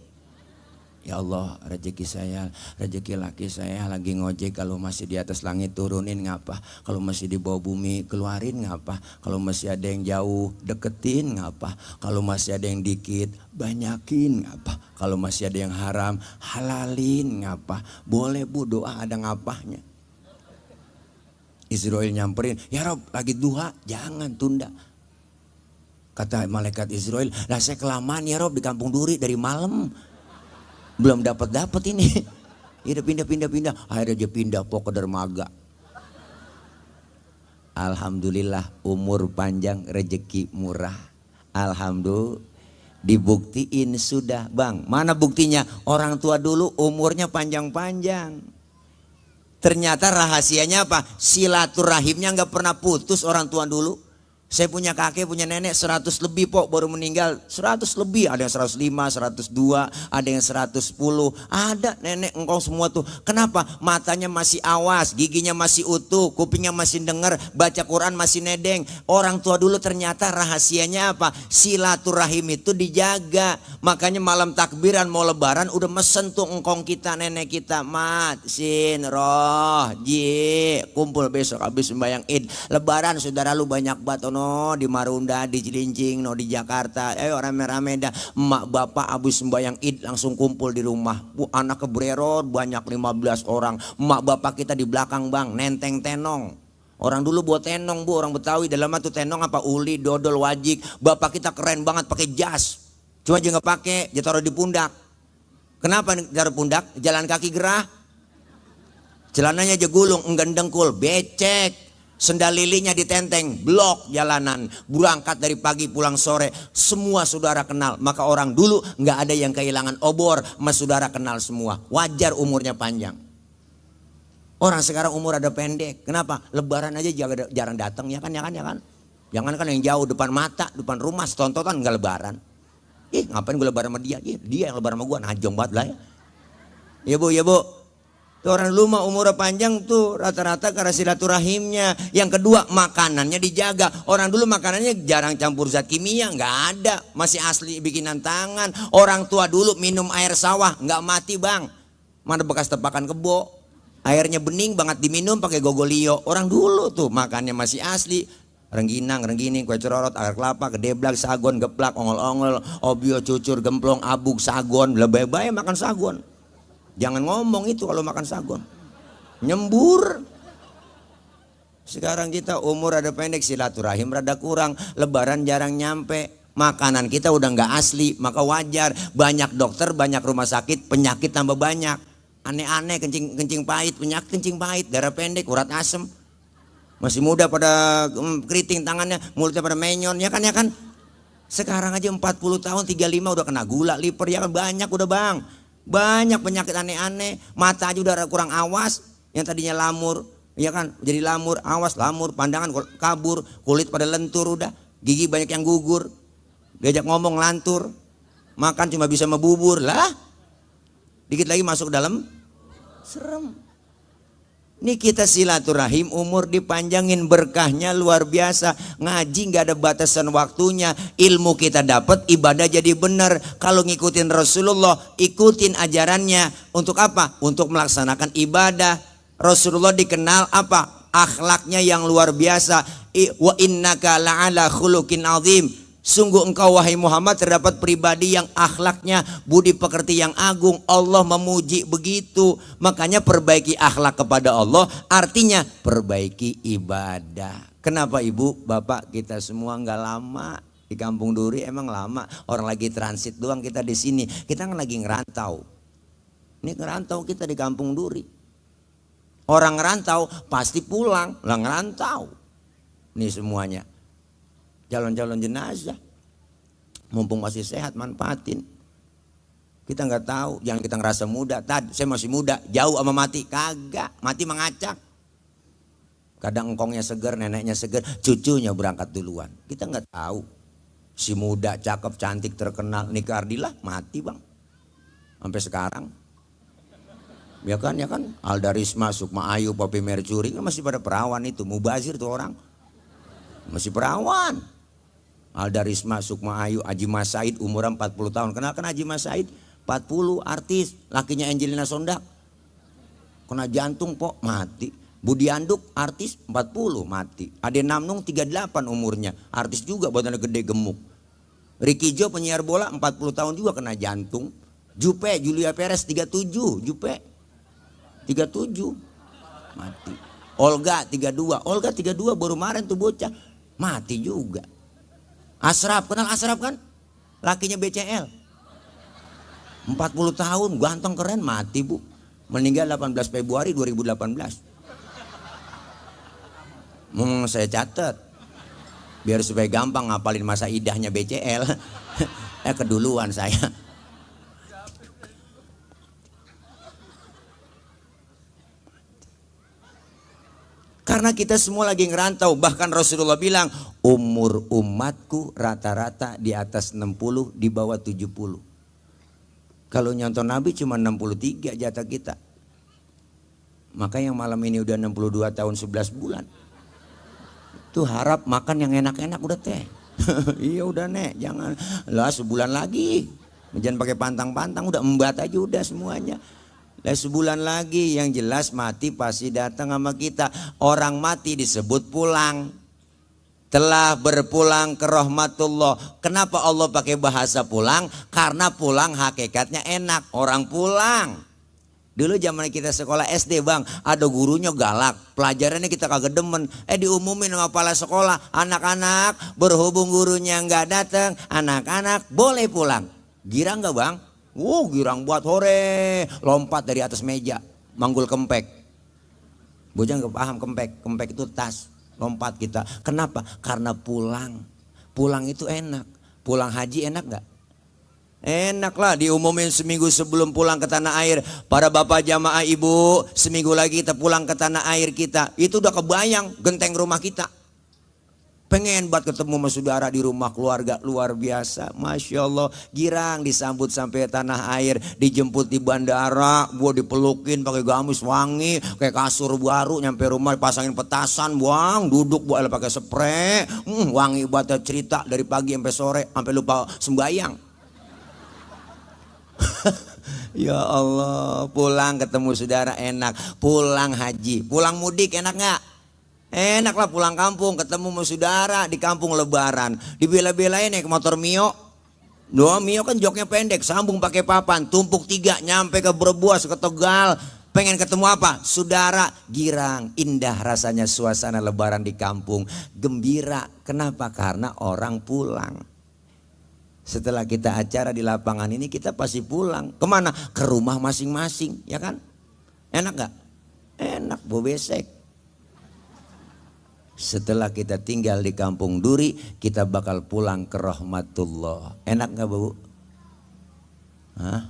Speaker 1: Ya Allah rezeki saya, rezeki laki saya lagi ngojek, kalau masih di atas langit turunin ngapa, kalau masih di bawah bumi keluarin ngapa, kalau masih ada yang jauh deketin ngapa, kalau masih ada yang dikit banyakin ngapa, kalau masih ada yang haram halalin ngapa. Boleh bu doa ada ngapahnya. Israel nyamperin, ya Rob lagi duha jangan tunda. Kata malaikat Israel, lah saya kelamaan ya Rob di kampung Duri dari malam. Belum dapat ini. Ya udah pindah. Akhirnya dia pindah ke dermaga. Alhamdulillah umur panjang rezeki murah. Alhamdulillah dibuktiin sudah bang. Mana buktinya? Orang tua dulu umurnya panjang-panjang. Ternyata rahasianya apa? Silaturahimnya nggak pernah putus orang tua dulu. Saya punya kakek, punya nenek 100 lebih pok baru meninggal. 100 lebih, ada yang 105, 102, ada yang 110. Ada nenek engkau semua tuh. Kenapa? Matanya masih awas, giginya masih utuh, kupingnya masih dengar, baca Quran masih nedeng. Orang tua dulu ternyata rahasianya apa? Silaturahim itu dijaga. Makanya malam takbiran mau lebaran udah mesen tuh engkong kita, nenek kita. Mat, sin, roh, ji, kumpul besok habis sembahyang id. Lebaran saudara lu banyak banget ono di Marunda, di Cilincing, no di Jakarta. Ayo rame-rame dah. Emak bapak habis sembahyang id langsung kumpul di rumah. Bu, anak kebrerot banyak 15 orang. Emak bapak kita di belakang bang, nenteng tenong. Orang dulu buat tenong bu, orang Betawi dalam itu tenong apa uli, dodol, wajik. Bapak kita keren banget pakai jas. Cuma aja nggak pakai, dia taruh di pundak. Kenapa taruh pundak? Jalan kaki gerah. Celananya aja gulung, enggan dengkul, becek. Sendal lilinya ditenteng, blok jalanan, berangkat dari pagi pulang sore, semua saudara kenal. Maka orang dulu nggak ada yang kehilangan obor, mas saudara kenal semua. Wajar umurnya panjang. Orang sekarang umur ada pendek, kenapa? Lebaran aja jarang datang, ya kan, ya kan, ya kan. Jangan kan yang jauh depan mata, depan rumah, setontonan nggak lebaran. Ngapain gue lebaran sama dia? Dia yang lebaran sama gue, najong banget lah ya. Ya bu, ya bu. Tuh orang dulu mah umur panjang tuh rata-rata karena silaturahimnya. Yang kedua makanannya dijaga. Orang dulu makanannya jarang campur zat kimia, nggak ada, masih asli bikinan tangan. Orang tua dulu minum air sawah nggak mati bang. Mana bekas tepakan kebo, airnya bening banget diminum pakai gogolio. Orang dulu tuh makannya masih asli. Rengginang, renggining, kue cerorot, agar kelapa, gedeblak, sagon, geplak, ongol-ongol, obio, cucur, gemplong, abuk, sagon, lebay-bay makan sagon. Jangan ngomong itu kalau makan sagon. Nyembur. Sekarang kita umur ada pendek, silaturahim rada kurang, lebaran jarang nyampe. Makanan kita udah nggak asli, maka wajar. Banyak dokter, banyak rumah sakit, penyakit tambah banyak. Aneh-aneh, kencing pahit, penyakit kencing pahit, darah pendek, urat asem. Masih muda pada keriting tangannya, mulutnya pada menyon, ya kan, ya kan. Sekarang aja 40 tahun, 35 udah kena gula, liver, ya kan, banyak udah bang. Banyak penyakit aneh-aneh, mata aja udah kurang awas, yang tadinya lamur, ya kan, jadi lamur, awas lamur, pandangan kabur, kulit pada lentur udah, gigi banyak yang gugur, diajak ngomong lantur, makan cuma bisa membubur lah, dikit lagi masuk dalam, serem. Ini kita silaturahim umur dipanjangin, berkahnya luar biasa. Ngaji nggak ada batasan waktunya. Ilmu kita dapat, ibadah jadi benar. Kalau ngikutin Rasulullah, ikutin ajarannya. Untuk apa? Untuk melaksanakan ibadah. Rasulullah dikenal apa? Akhlaknya yang luar biasa. Wa innaka la'ala khuluqin azim. Sungguh engkau wahai Muhammad terdapat pribadi yang akhlaknya budi pekerti yang agung. Allah memuji begitu. Makanya perbaiki akhlak kepada Allah artinya perbaiki ibadah. Kenapa ibu bapak kita semua nggak lama di Kampung Duri? Emang lama, orang lagi transit doang kita di sini. Kita kan lagi ngerantau. Ini ngerantau kita di Kampung Duri. Orang ngerantau pasti pulang lah, ngerantau. Ini semuanya calon-calon jenazah, mumpung masih sehat manfaatin. Kita nggak tahu, jangan kita ngerasa muda. Saya masih muda, jauh sama mati, kagak. Mati mengacak. Kadang engkongnya seger, neneknya seger, cucunya berangkat duluan. Kita nggak tahu. Si muda, cakep, cantik, terkenal, nikah Ardilah mati bang. Sampai sekarang. Ya kan, ya kan. Alda Risma, Sukma Ayu, Poppy Mercury, kan masih pada perawan itu. Mubazir tuh orang. Masih perawan. Alda Risma, Sukma Ayu, Haji Mas Said umuran 40 tahun. Kenal kan Haji Mas Said? 40, artis, lakinya Angelina Sondak. Kena jantung pok, mati. Budi Anduk, artis 40, mati. Ade Namnung 38 umurnya, artis juga, badannya gede gemuk. Ricky Jo penyiar bola 40 tahun juga kena jantung. Jupe, Julia Perez 37, Jupe 37, mati. Olga 32, Olga 32 baru kemarin tuh bocah, mati juga. Asraf, kenal Asraf kan? Lakinya BCL. 40 tahun, ganteng keren, mati bu. Meninggal 18 Februari 2018. Saya catat biar supaya gampang ngapalin masa idahnya BCL. Keduluan saya. Karena kita semua lagi ngerantau. Bahkan Rasulullah bilang umur umatku rata-rata di atas 60, di bawah 70. Kalau nyonton Nabi cuma 63 jatah kita. Maka yang malam ini udah 62 tahun 11 bulan. Tuh harap makan yang enak-enak udah teh. Iya udah nek, jangan lah sebulan lagi. Jangan pakai pantang-pantang, udah embat aja udah semuanya. Lah sebulan lagi, yang jelas mati pasti datang sama kita. Orang mati disebut pulang. Telah berpulang ke rahmatullah. Kenapa Allah pakai bahasa pulang? Karena pulang hakikatnya enak. Orang pulang. Dulu zaman kita sekolah SD bang, ada gurunya galak, pelajarannya kita kagak demen. Diumumin sama kepala sekolah, anak-anak berhubung gurunya nggak datang, anak-anak boleh pulang. Girang nggak bang? Girang buat hore, lompat dari atas meja, manggul kempek. Bocah nggak paham kempek, kempek itu tas, lompat kita. Kenapa? Karena pulang, pulang itu enak. Pulang haji enak nggak? Enak lah, diumumin seminggu sebelum pulang ke tanah air. Para bapak jamaah ibu, seminggu lagi kita pulang ke tanah air kita. Itu udah kebayang genteng rumah kita. Pengen buat ketemu sama saudara di rumah keluarga, luar biasa. Masya Allah, girang disambut sampai tanah air. Dijemput di bandara, gua dipelukin pakai gamis wangi, kayak kasur baru. Nyampe rumah pasangin petasan, buang, duduk buat pakai spray. Wangi buat cerita dari pagi sampai sore, sampai lupa sembayang. Ya Allah, pulang ketemu saudara enak. Pulang haji, pulang mudik enak nggak? Enak lah pulang kampung ketemu sama saudara di kampung lebaran. Dibela-belain naik motor Mio. Mio kan joknya pendek, sambung pakai papan, tumpuk 3 nyampe ke Brebes, ke Tegal. Pengen ketemu apa? Saudara. Girang, indah rasanya suasana lebaran di kampung. Gembira, kenapa? Karena orang pulang. Setelah kita acara di lapangan ini kita pasti pulang. Kemana? Ke rumah masing-masing, ya kan? Enak gak? Enak, bobesek. Setelah kita tinggal di kampung Duri, kita bakal pulang ke rahmatullah. Enak gak bu? Hah?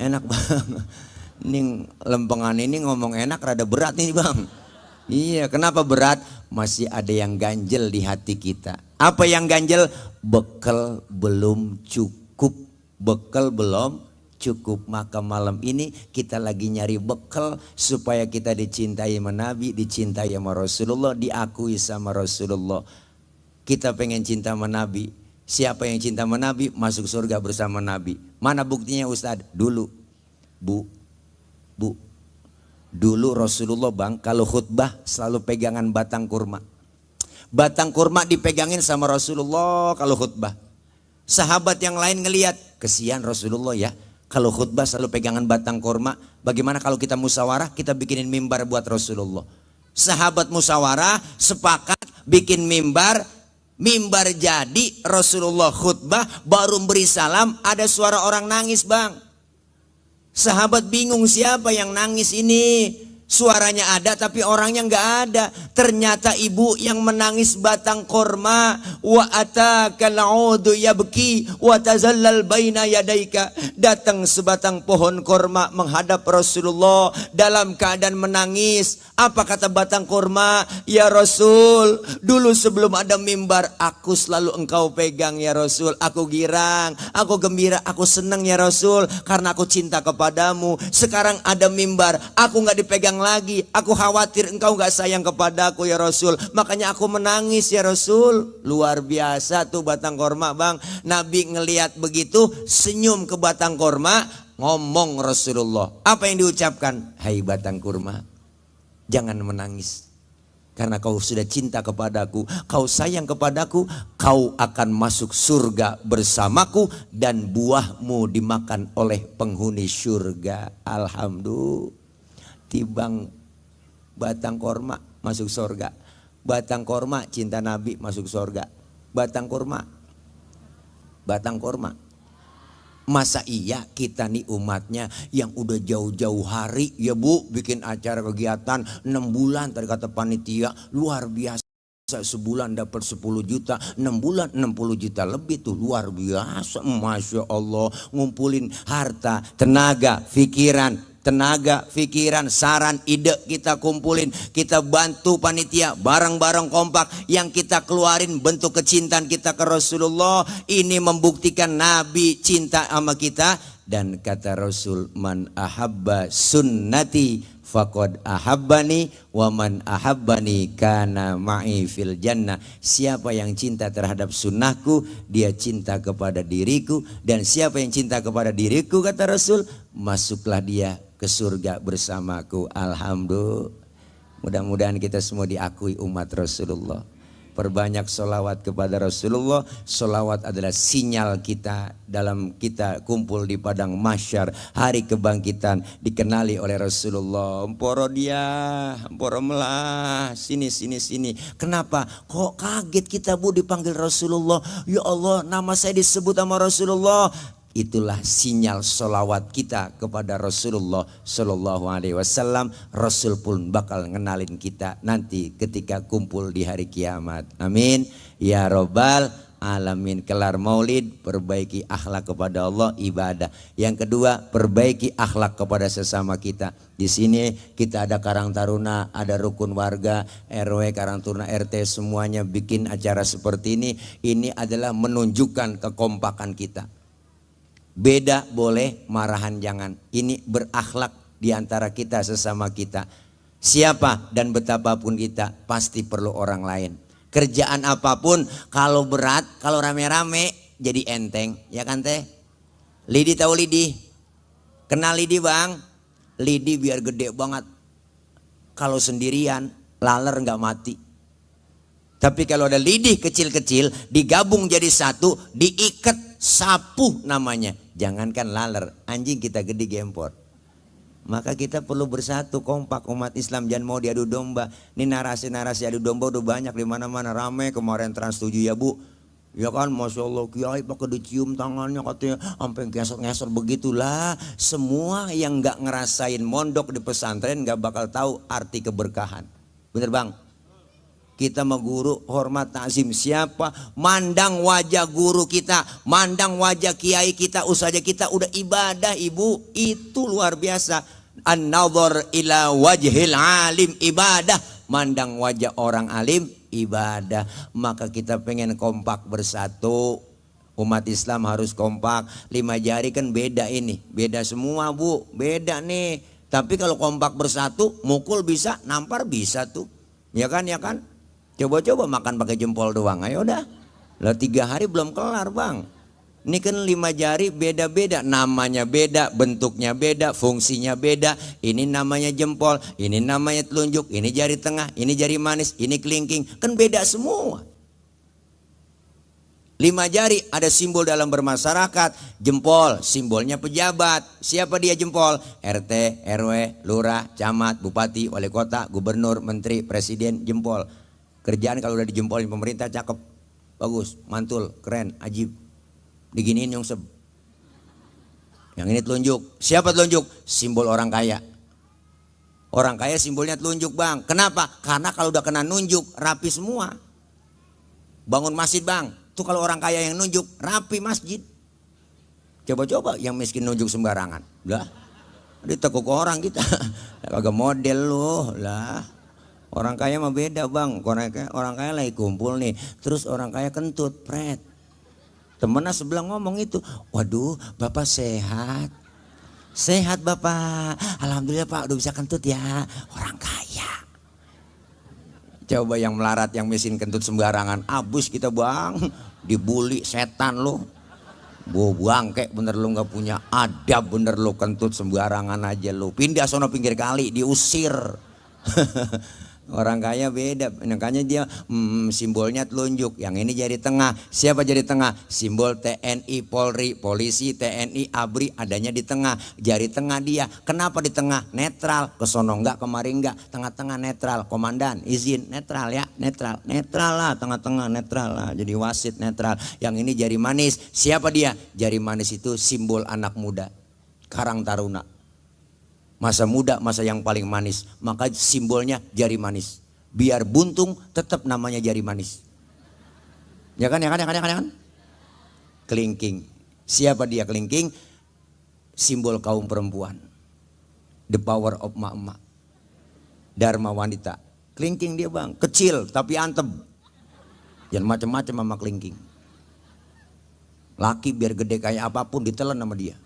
Speaker 1: Enak bang. Ini lempengan ini ngomong enak rada berat nih bang. Iya, kenapa berat? Masih ada yang ganjel di hati kita. Apa yang ganjel? Bekal belum cukup. Bekal belum cukup. Maka malam ini kita lagi nyari bekal supaya kita dicintai sama Nabi, dicintai sama Rasulullah, diakui sama Rasulullah. Kita pengen cinta sama Nabi. Siapa yang cinta sama Nabi masuk surga bersama Nabi. Mana buktinya Ustadz? Dulu Bu dulu Rasulullah bang kalau khutbah selalu pegangan batang kurma. Batang kurma dipegangin sama Rasulullah kalau khutbah. Sahabat yang lain ngelihat, kesian Rasulullah ya, kalau khutbah selalu pegangan batang kurma. Bagaimana kalau kita musyawarah, kita bikinin mimbar buat Rasulullah. Sahabat musyawarah sepakat bikin mimbar. Mimbar jadi, Rasulullah khutbah, baru beri salam, ada suara orang nangis bang. Sahabat bingung siapa yang nangis ini. Suaranya ada tapi orangnya nggak ada. Ternyata ibu yang menangis batang korma. Wa atakal audu yabki wa tazallal baina yadaika. Datang sebatang pohon korma menghadap Rasulullah dalam keadaan menangis. Apa kata batang korma? Ya Rasul, dulu sebelum ada mimbar aku selalu engkau pegang ya Rasul. Aku girang, aku gembira, aku senang ya Rasul karena aku cinta kepadamu. Sekarang ada mimbar, aku nggak dipegang lagi. Aku khawatir engkau gak sayang kepadaku ya Rasul. Makanya aku menangis ya Rasul. Luar biasa tuh batang korma bang. Nabi ngelihat begitu senyum ke batang korma. Ngomong Rasulullah. Apa yang diucapkan? Hai batang kurma, jangan menangis. Karena kau sudah cinta kepadaku, kau sayang kepadaku, kau akan masuk surga bersamaku dan buahmu dimakan oleh penghuni surga. Alhamdulillah. Tibang batang korma masuk surga. Batang korma cinta Nabi masuk surga. Batang korma. Masa iya kita nih umatnya yang udah jauh-jauh hari ya Bu bikin acara kegiatan 6 bulan tadi kata panitia luar biasa. Sebulan dapat 10 juta, 6 bulan 60 juta lebih tuh luar biasa. Masya Allah, ngumpulin harta, tenaga, pikiran, saran, ide kita kumpulin, kita bantu panitia, barang-barang kompak yang kita keluarin bentuk kecintaan kita ke Rasulullah. Ini membuktikan Nabi cinta sama kita. Dan kata Rasul, man ahabba sunnati faqad ahabbani wa man ahabbani kana ma'i fil jannah. Siapa yang cinta terhadap sunnahku, dia cinta kepada diriku, dan siapa yang cinta kepada diriku kata Rasul, masuklah dia ke surga bersamaku. Alhamdulillah. Mudah-mudahan kita semua diakui umat Rasulullah. Perbanyak sholawat kepada Rasulullah. Sholawat adalah sinyal kita dalam kita kumpul di padang mahsyar hari kebangkitan, dikenali oleh Rasulullah. Emporo dia, emporo melah, sini. Kenapa? Kok kaget kita Bu dipanggil Rasulullah? Ya Allah, nama saya disebut sama Rasulullah. Itulah sinyal sholawat kita kepada Rasulullah Sallallahu Alaihi Wasallam. Rasul pun bakal ngenalin kita nanti ketika kumpul di hari kiamat. Amin ya robbal alamin. Kelar maulid, perbaiki akhlak kepada Allah, ibadah. Yang kedua, perbaiki akhlak kepada sesama kita. Di sini kita ada Karang Taruna, ada rukun warga, RW, Karang Taruna, RT, semuanya bikin acara seperti ini. Ini adalah menunjukkan kekompakan kita. Beda boleh, marahan jangan. Ini berakhlak diantara kita sesama kita. Siapa dan betapapun kita pasti perlu orang lain. Kerjaan apapun kalau berat, kalau rame-rame jadi enteng, ya kan teh? Lidi tahu lidi? Kenal lidi bang? Lidi biar gede banget. Kalau sendirian laler nggak mati. Tapi kalau ada lidi kecil-kecil digabung jadi satu, diikat sapu namanya. Jangankan laler, anjing kita gede gempor. Maka kita perlu bersatu, kompak umat Islam, jangan mau diadu domba. Ini narasi-narasi adu domba udah banyak di mana-mana, rame kemarin Trans 7 ya Bu. Ya kan, Masya Allah, kiai pakai dicium tangannya katanya sampai ngesot-ngesot begitulah. Semua yang nggak ngerasain mondok di pesantren nggak bakal tahu arti keberkahan. Bener bang? Kita sama guru hormat ta'zim. Siapa mandang wajah guru kita, mandang wajah kiai kita, usaha kita udah ibadah ibu. Itu luar biasa. An-nadhar ila wajhil alim ibadah. Mandang wajah orang alim ibadah. Maka kita pengen kompak bersatu. Umat Islam harus kompak. 5 jari kan beda ini, beda semua Bu, beda nih. Tapi kalau kompak bersatu, mukul bisa, nampar bisa tuh. Ya kan, ya kan? Coba-coba makan pakai jempol doang, ayo dah. Lah 3 hari belum kelar bang. Ini kan 5 jari beda-beda, namanya beda, bentuknya beda, fungsinya beda. Ini namanya jempol, ini namanya telunjuk, ini jari tengah, ini jari manis, ini kelingking. Kan beda semua. 5 jari ada simbol dalam bermasyarakat. Jempol, simbolnya pejabat. Siapa dia jempol? RT, RW, lurah, camat, bupati, wali kota, gubernur, menteri, presiden, jempol. Kerjaan kalau udah dijempolin pemerintah cakep, bagus, mantul, keren, ajib. Diginiin nyungsep. Yang ini telunjuk. Siapa telunjuk? Simbol orang kaya. Orang kaya simbolnya telunjuk bang. Kenapa? Karena kalau udah kena nunjuk rapi semua. Bangun masjid bang, tuh kalau orang kaya yang nunjuk rapi masjid. Coba-coba yang miskin nunjuk sembarangan. Lah, ditekuk orang kita. Kagak model loh lah. Orang kaya mah beda bang. Orang kaya lagi kumpul nih, terus orang kaya kentut, pret. Temennya sebelah ngomong itu, waduh bapak sehat. Sehat bapak, alhamdulillah pak udah bisa kentut ya. Orang kaya. Coba yang melarat, yang miskin kentut sembarangan, abus kita bang. Dibully setan lo. Bangke bener lo gak punya adab, bener lo kentut sembarangan aja lo. Pindah sono pinggir kali, diusir. Orang kaya beda, makanya dia simbolnya telunjuk. Yang ini jari tengah. Siapa jari tengah? Simbol TNI, Polri, polisi, TNI, ABRI adanya di tengah. Jari tengah dia. Kenapa di tengah? Netral. Kesono enggak, kemari enggak. Tengah-tengah netral. Komandan izin netral ya, netral. Netral lah, tengah-tengah netral lah. Jadi wasit netral. Yang ini jari manis. Siapa dia? Jari manis itu simbol anak muda. Karang Taruna. Masa muda, masa yang paling manis. Maka simbolnya jari manis. Biar buntung tetap namanya jari manis. Ya kan, ya kan, ya kan, ya kan, ya kan? Kelingking. Siapa dia kelingking? Simbol kaum perempuan. The power of emak-emak. Dharma wanita. Kelingking dia bang. Kecil tapi antep. Jangan macam-macam sama kelingking. Laki biar gede kayak apapun ditelan sama dia.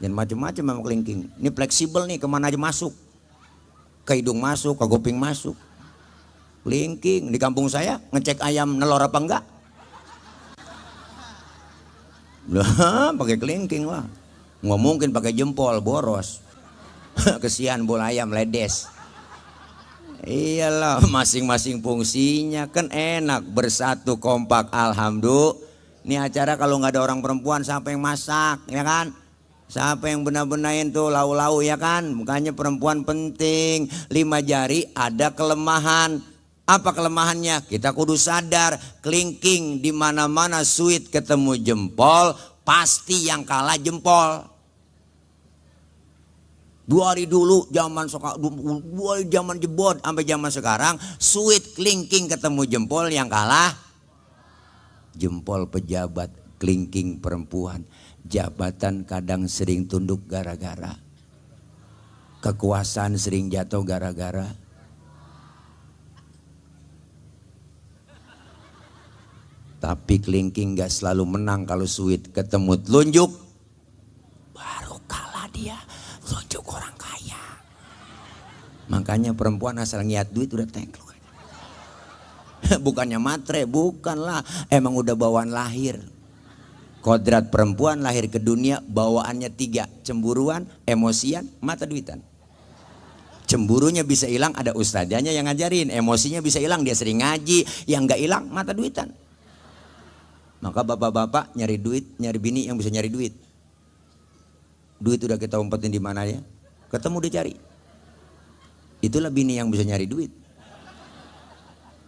Speaker 1: Dan macam-macam sama kelingking. Ini fleksibel nih, kemana aja masuk. Ke hidung masuk, ke kuping masuk. Kelingking di kampung saya ngecek ayam nelor apa enggak. Lah, pakai kelingking lah. Nggak mungkin pakai jempol boros. Kesian bola ayam ledes. Iyalah, masing-masing fungsinya kan enak, bersatu kompak. Alhamdulillah. Ini acara kalau nggak ada orang perempuan siapa yang masak, ya kan? Siapa yang benar-benarin tuh lau-lau, ya kan? Makanya perempuan penting. 5 jari ada kelemahan. Apa kelemahannya? Kita kudu sadar. Kelingking di mana-mana sweet ketemu jempol, pasti yang kalah jempol. 2 hari dulu zaman jebot sampai zaman sekarang sweet kelingking ketemu jempol, yang kalah jempol pejabat, kelingking perempuan. Jabatan kadang sering tunduk gara-gara. Kekuasaan sering jatuh gara-gara. Tapi kelingking gak selalu menang kalau sweet ketemu telunjuk. Baru kalah dia. Telunjuk orang kaya. Makanya perempuan asal ngiat duit udah tengkluk. Bukannya matre, bukanlah. Emang udah bawaan lahir. Kodrat perempuan lahir ke dunia bawaannya 3. Cemburuan, emosian, mata duitan. Cemburunya bisa hilang, ada ustadzanya yang ngajarin. Emosinya bisa hilang, dia sering ngaji. Yang gak hilang, mata duitan. Maka bapak-bapak nyari duit, nyari bini yang bisa nyari duit. Duit udah kita umpetin di mana ya? Ketemu dicari. Itulah bini yang bisa nyari duit.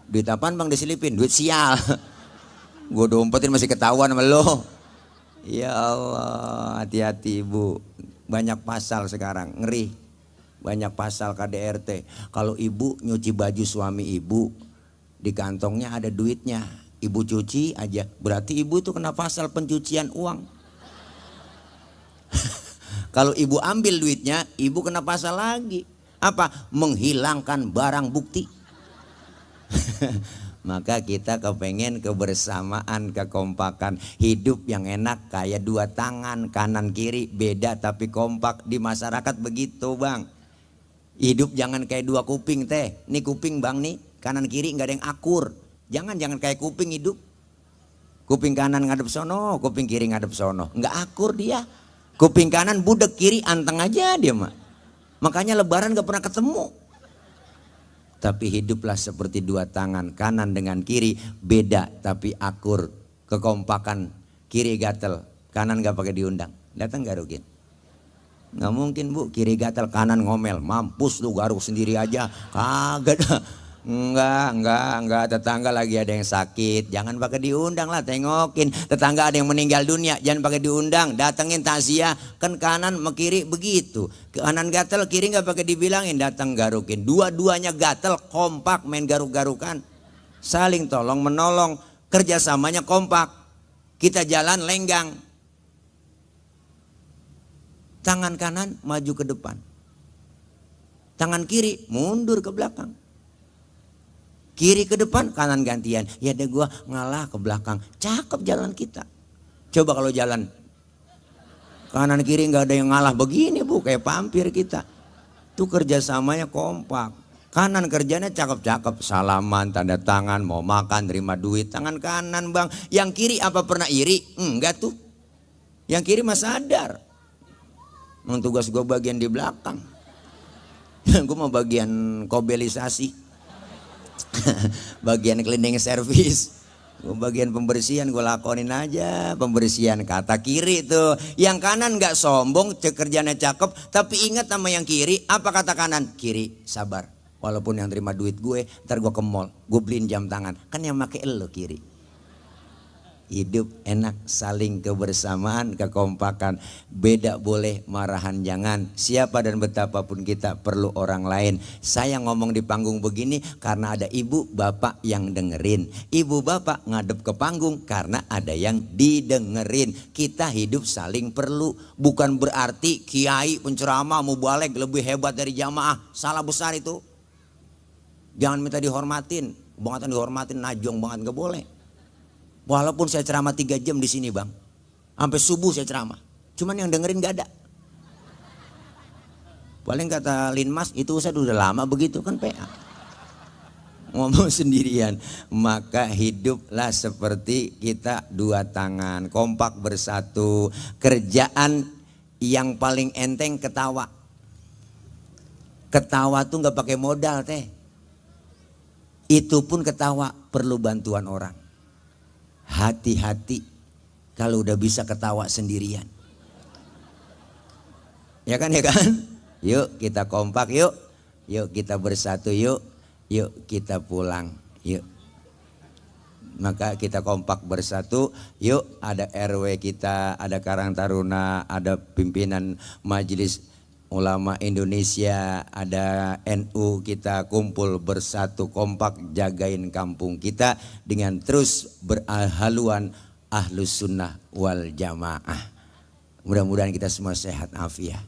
Speaker 1: Duit apaan bang diselipin? Duit sial. Gue udah umpetin masih ketahuan sama lo. Ya Allah, hati-hati ibu. Banyak pasal sekarang, ngeri. Banyak pasal KDRT. Kalau ibu nyuci baju suami ibu, di kantongnya ada duitnya. Ibu cuci aja, berarti ibu itu kena pasal pencucian uang. Kalau ibu ambil duitnya, ibu kena pasal lagi. Apa? Menghilangkan barang bukti. Maka kita kepengen kebersamaan, kekompakan. Hidup yang enak kayak 2 tangan, kanan kiri beda tapi kompak. Di masyarakat begitu bang. Hidup jangan kayak 2 kuping teh. Nih kuping bang nih, kanan kiri nggak ada yang akur. Jangan kayak kuping hidup. Kuping kanan ngadep sono, kuping kiri ngadep sono. Nggak akur dia. Kuping kanan budek, kiri anteng aja dia mah. Makanya lebaran nggak pernah ketemu. Tapi hiduplah seperti 2 tangan, kanan dengan kiri beda tapi akur, kekompakan. Kiri gatel, kanan gak pakai diundang. Datang gak Rukin? Nggak mungkin bu, kiri gatel kanan ngomel. Mampus lu garuk sendiri aja. Kagak. Enggak, tetangga lagi ada yang sakit, jangan pakai diundang lah, tengokin. Tetangga ada yang meninggal dunia, jangan pakai diundang, datengin takziah. Kan kanan sama kiri begitu, kanan gatel kiri nggak pakai dibilangin, datang garukin. Dua-duanya gatel, kompak main garuk-garukan, saling tolong menolong, kerjasamanya kompak. Kita jalan lenggang, tangan kanan maju ke depan, tangan kiri mundur ke belakang. Kiri ke depan, kanan gantian. Ya deh gua ngalah ke belakang. Cakep jalan kita. Coba kalau jalan kanan kiri nggak ada yang ngalah begini bu, kayak pampir kita. Tuh kerjasamanya kompak. Kanan kerjanya cakep-cakep, salaman, tanda tangan, mau makan, terima duit. Tangan kanan bang. Yang kiri apa pernah iri? Enggak tuh. Yang kiri mah sadar. Tugas gue bagian di belakang. Gue mau bagian kobelisasi. Bagian cleaning service, bagian pembersihan gue lakonin aja. Pembersihan kata kiri tuh, yang kanan nggak sombong, kerjanya cakep, tapi ingat sama yang kiri. Apa kata kanan? Kiri sabar, walaupun yang terima duit gue, ntar gue ke mall, gue beliin jam tangan, kan yang make elo kiri. Hidup enak, saling kebersamaan, kekompakan. Beda boleh, marahan jangan. Siapa dan betapapun kita perlu orang lain. Saya ngomong di panggung begini karena ada ibu bapak yang dengerin. Ibu bapak ngadep ke panggung karena ada yang didengerin. Kita hidup saling perlu. Bukan berarti kiai penceramah mubalek lebih hebat dari jamaah. Salah besar itu. Jangan minta dihormatin. Bangetan dihormatin, najong banget, gak boleh. Walaupun saya ceramah 3 jam di sini bang, sampai subuh saya ceramah, cuman yang dengerin gak ada. Paling kata Linmas itu saya udah lama begitu kan PA. Ngomong sendirian. Maka hiduplah seperti kita dua tangan, kompak bersatu. Kerjaan yang paling enteng ketawa. Ketawa tuh gak pakai modal teh. Itu pun ketawa perlu bantuan orang. Hati-hati kalau udah bisa ketawa sendirian. Ya kan, ya kan? Yuk kita kompak yuk. Yuk kita bersatu yuk. Yuk kita pulang yuk. Maka kita kompak bersatu. Yuk ada RW kita, ada Karang Taruna, ada pimpinan Majelis Ulama Indonesia, ada NU, kita kumpul bersatu kompak jagain kampung kita dengan terus berhaluan ahlus sunnah wal jamaah. Mudah-mudahan kita semua sehat afiat.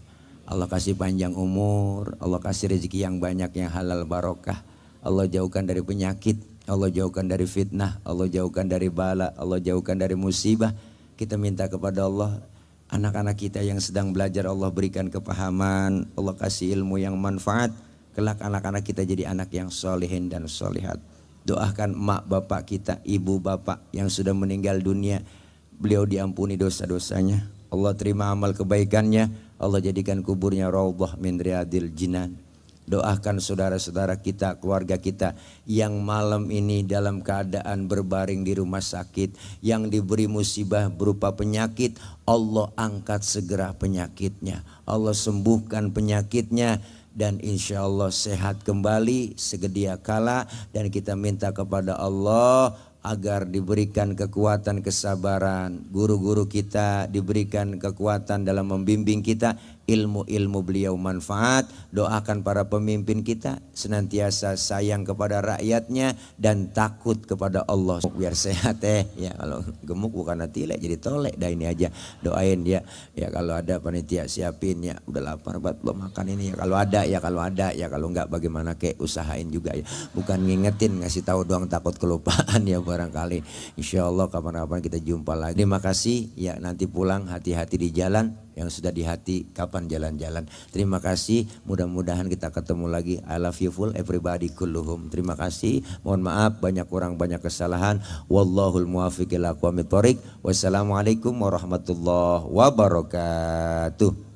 Speaker 1: Allah kasih panjang umur, Allah kasih rezeki yang banyak yang halal barokah. Allah jauhkan dari penyakit, Allah jauhkan dari fitnah, Allah jauhkan dari bala, Allah jauhkan dari musibah. Kita minta kepada Allah, anak-anak kita yang sedang belajar Allah berikan kepahaman, Allah kasih ilmu yang manfaat. Kelak anak-anak kita jadi anak yang solehin dan solehat. Doakan emak bapak kita, ibu bapak yang sudah meninggal dunia, beliau diampuni dosa-dosanya, Allah terima amal kebaikannya, Allah jadikan kuburnya raudhah min riyadil jinan. Doakan saudara-saudara kita, keluarga kita yang malam ini dalam keadaan berbaring di rumah sakit, yang diberi musibah berupa penyakit, Allah angkat segera penyakitnya, Allah sembuhkan penyakitnya, dan insya Allah sehat kembali segedia kala. Dan kita minta kepada Allah agar diberikan kekuatan kesabaran, guru-guru kita diberikan kekuatan dalam membimbing kita, ilmu-ilmu beliau manfaat. Doakan para pemimpin kita senantiasa sayang kepada rakyatnya dan takut kepada Allah biar sehat ya. Kalau gemuk bukan tilek jadi tolek dah ini aja. Doain ya. Ya kalau ada panitia siapin ya, udah lapar buat belum makan ini ya. Kalau ada ya, kalau enggak bagaimana kek usahain juga ya. Bukan ngingetin ngasih tahu doang takut kelupaan ya barangkali. Insya Allah kapan-kapan kita jumpa lagi. Terima kasih ya, nanti pulang hati-hati di jalan. Yang sudah di hati kapan jalan-jalan. Terima kasih, mudah-mudahan kita ketemu lagi. I love you full everybody kulluhum. Terima kasih, mohon maaf banyak kurang banyak kesalahan. Wallahul muwaffiq ila aqwamit thoriq. Wassalamualaikum warahmatullahi wabarakatuh.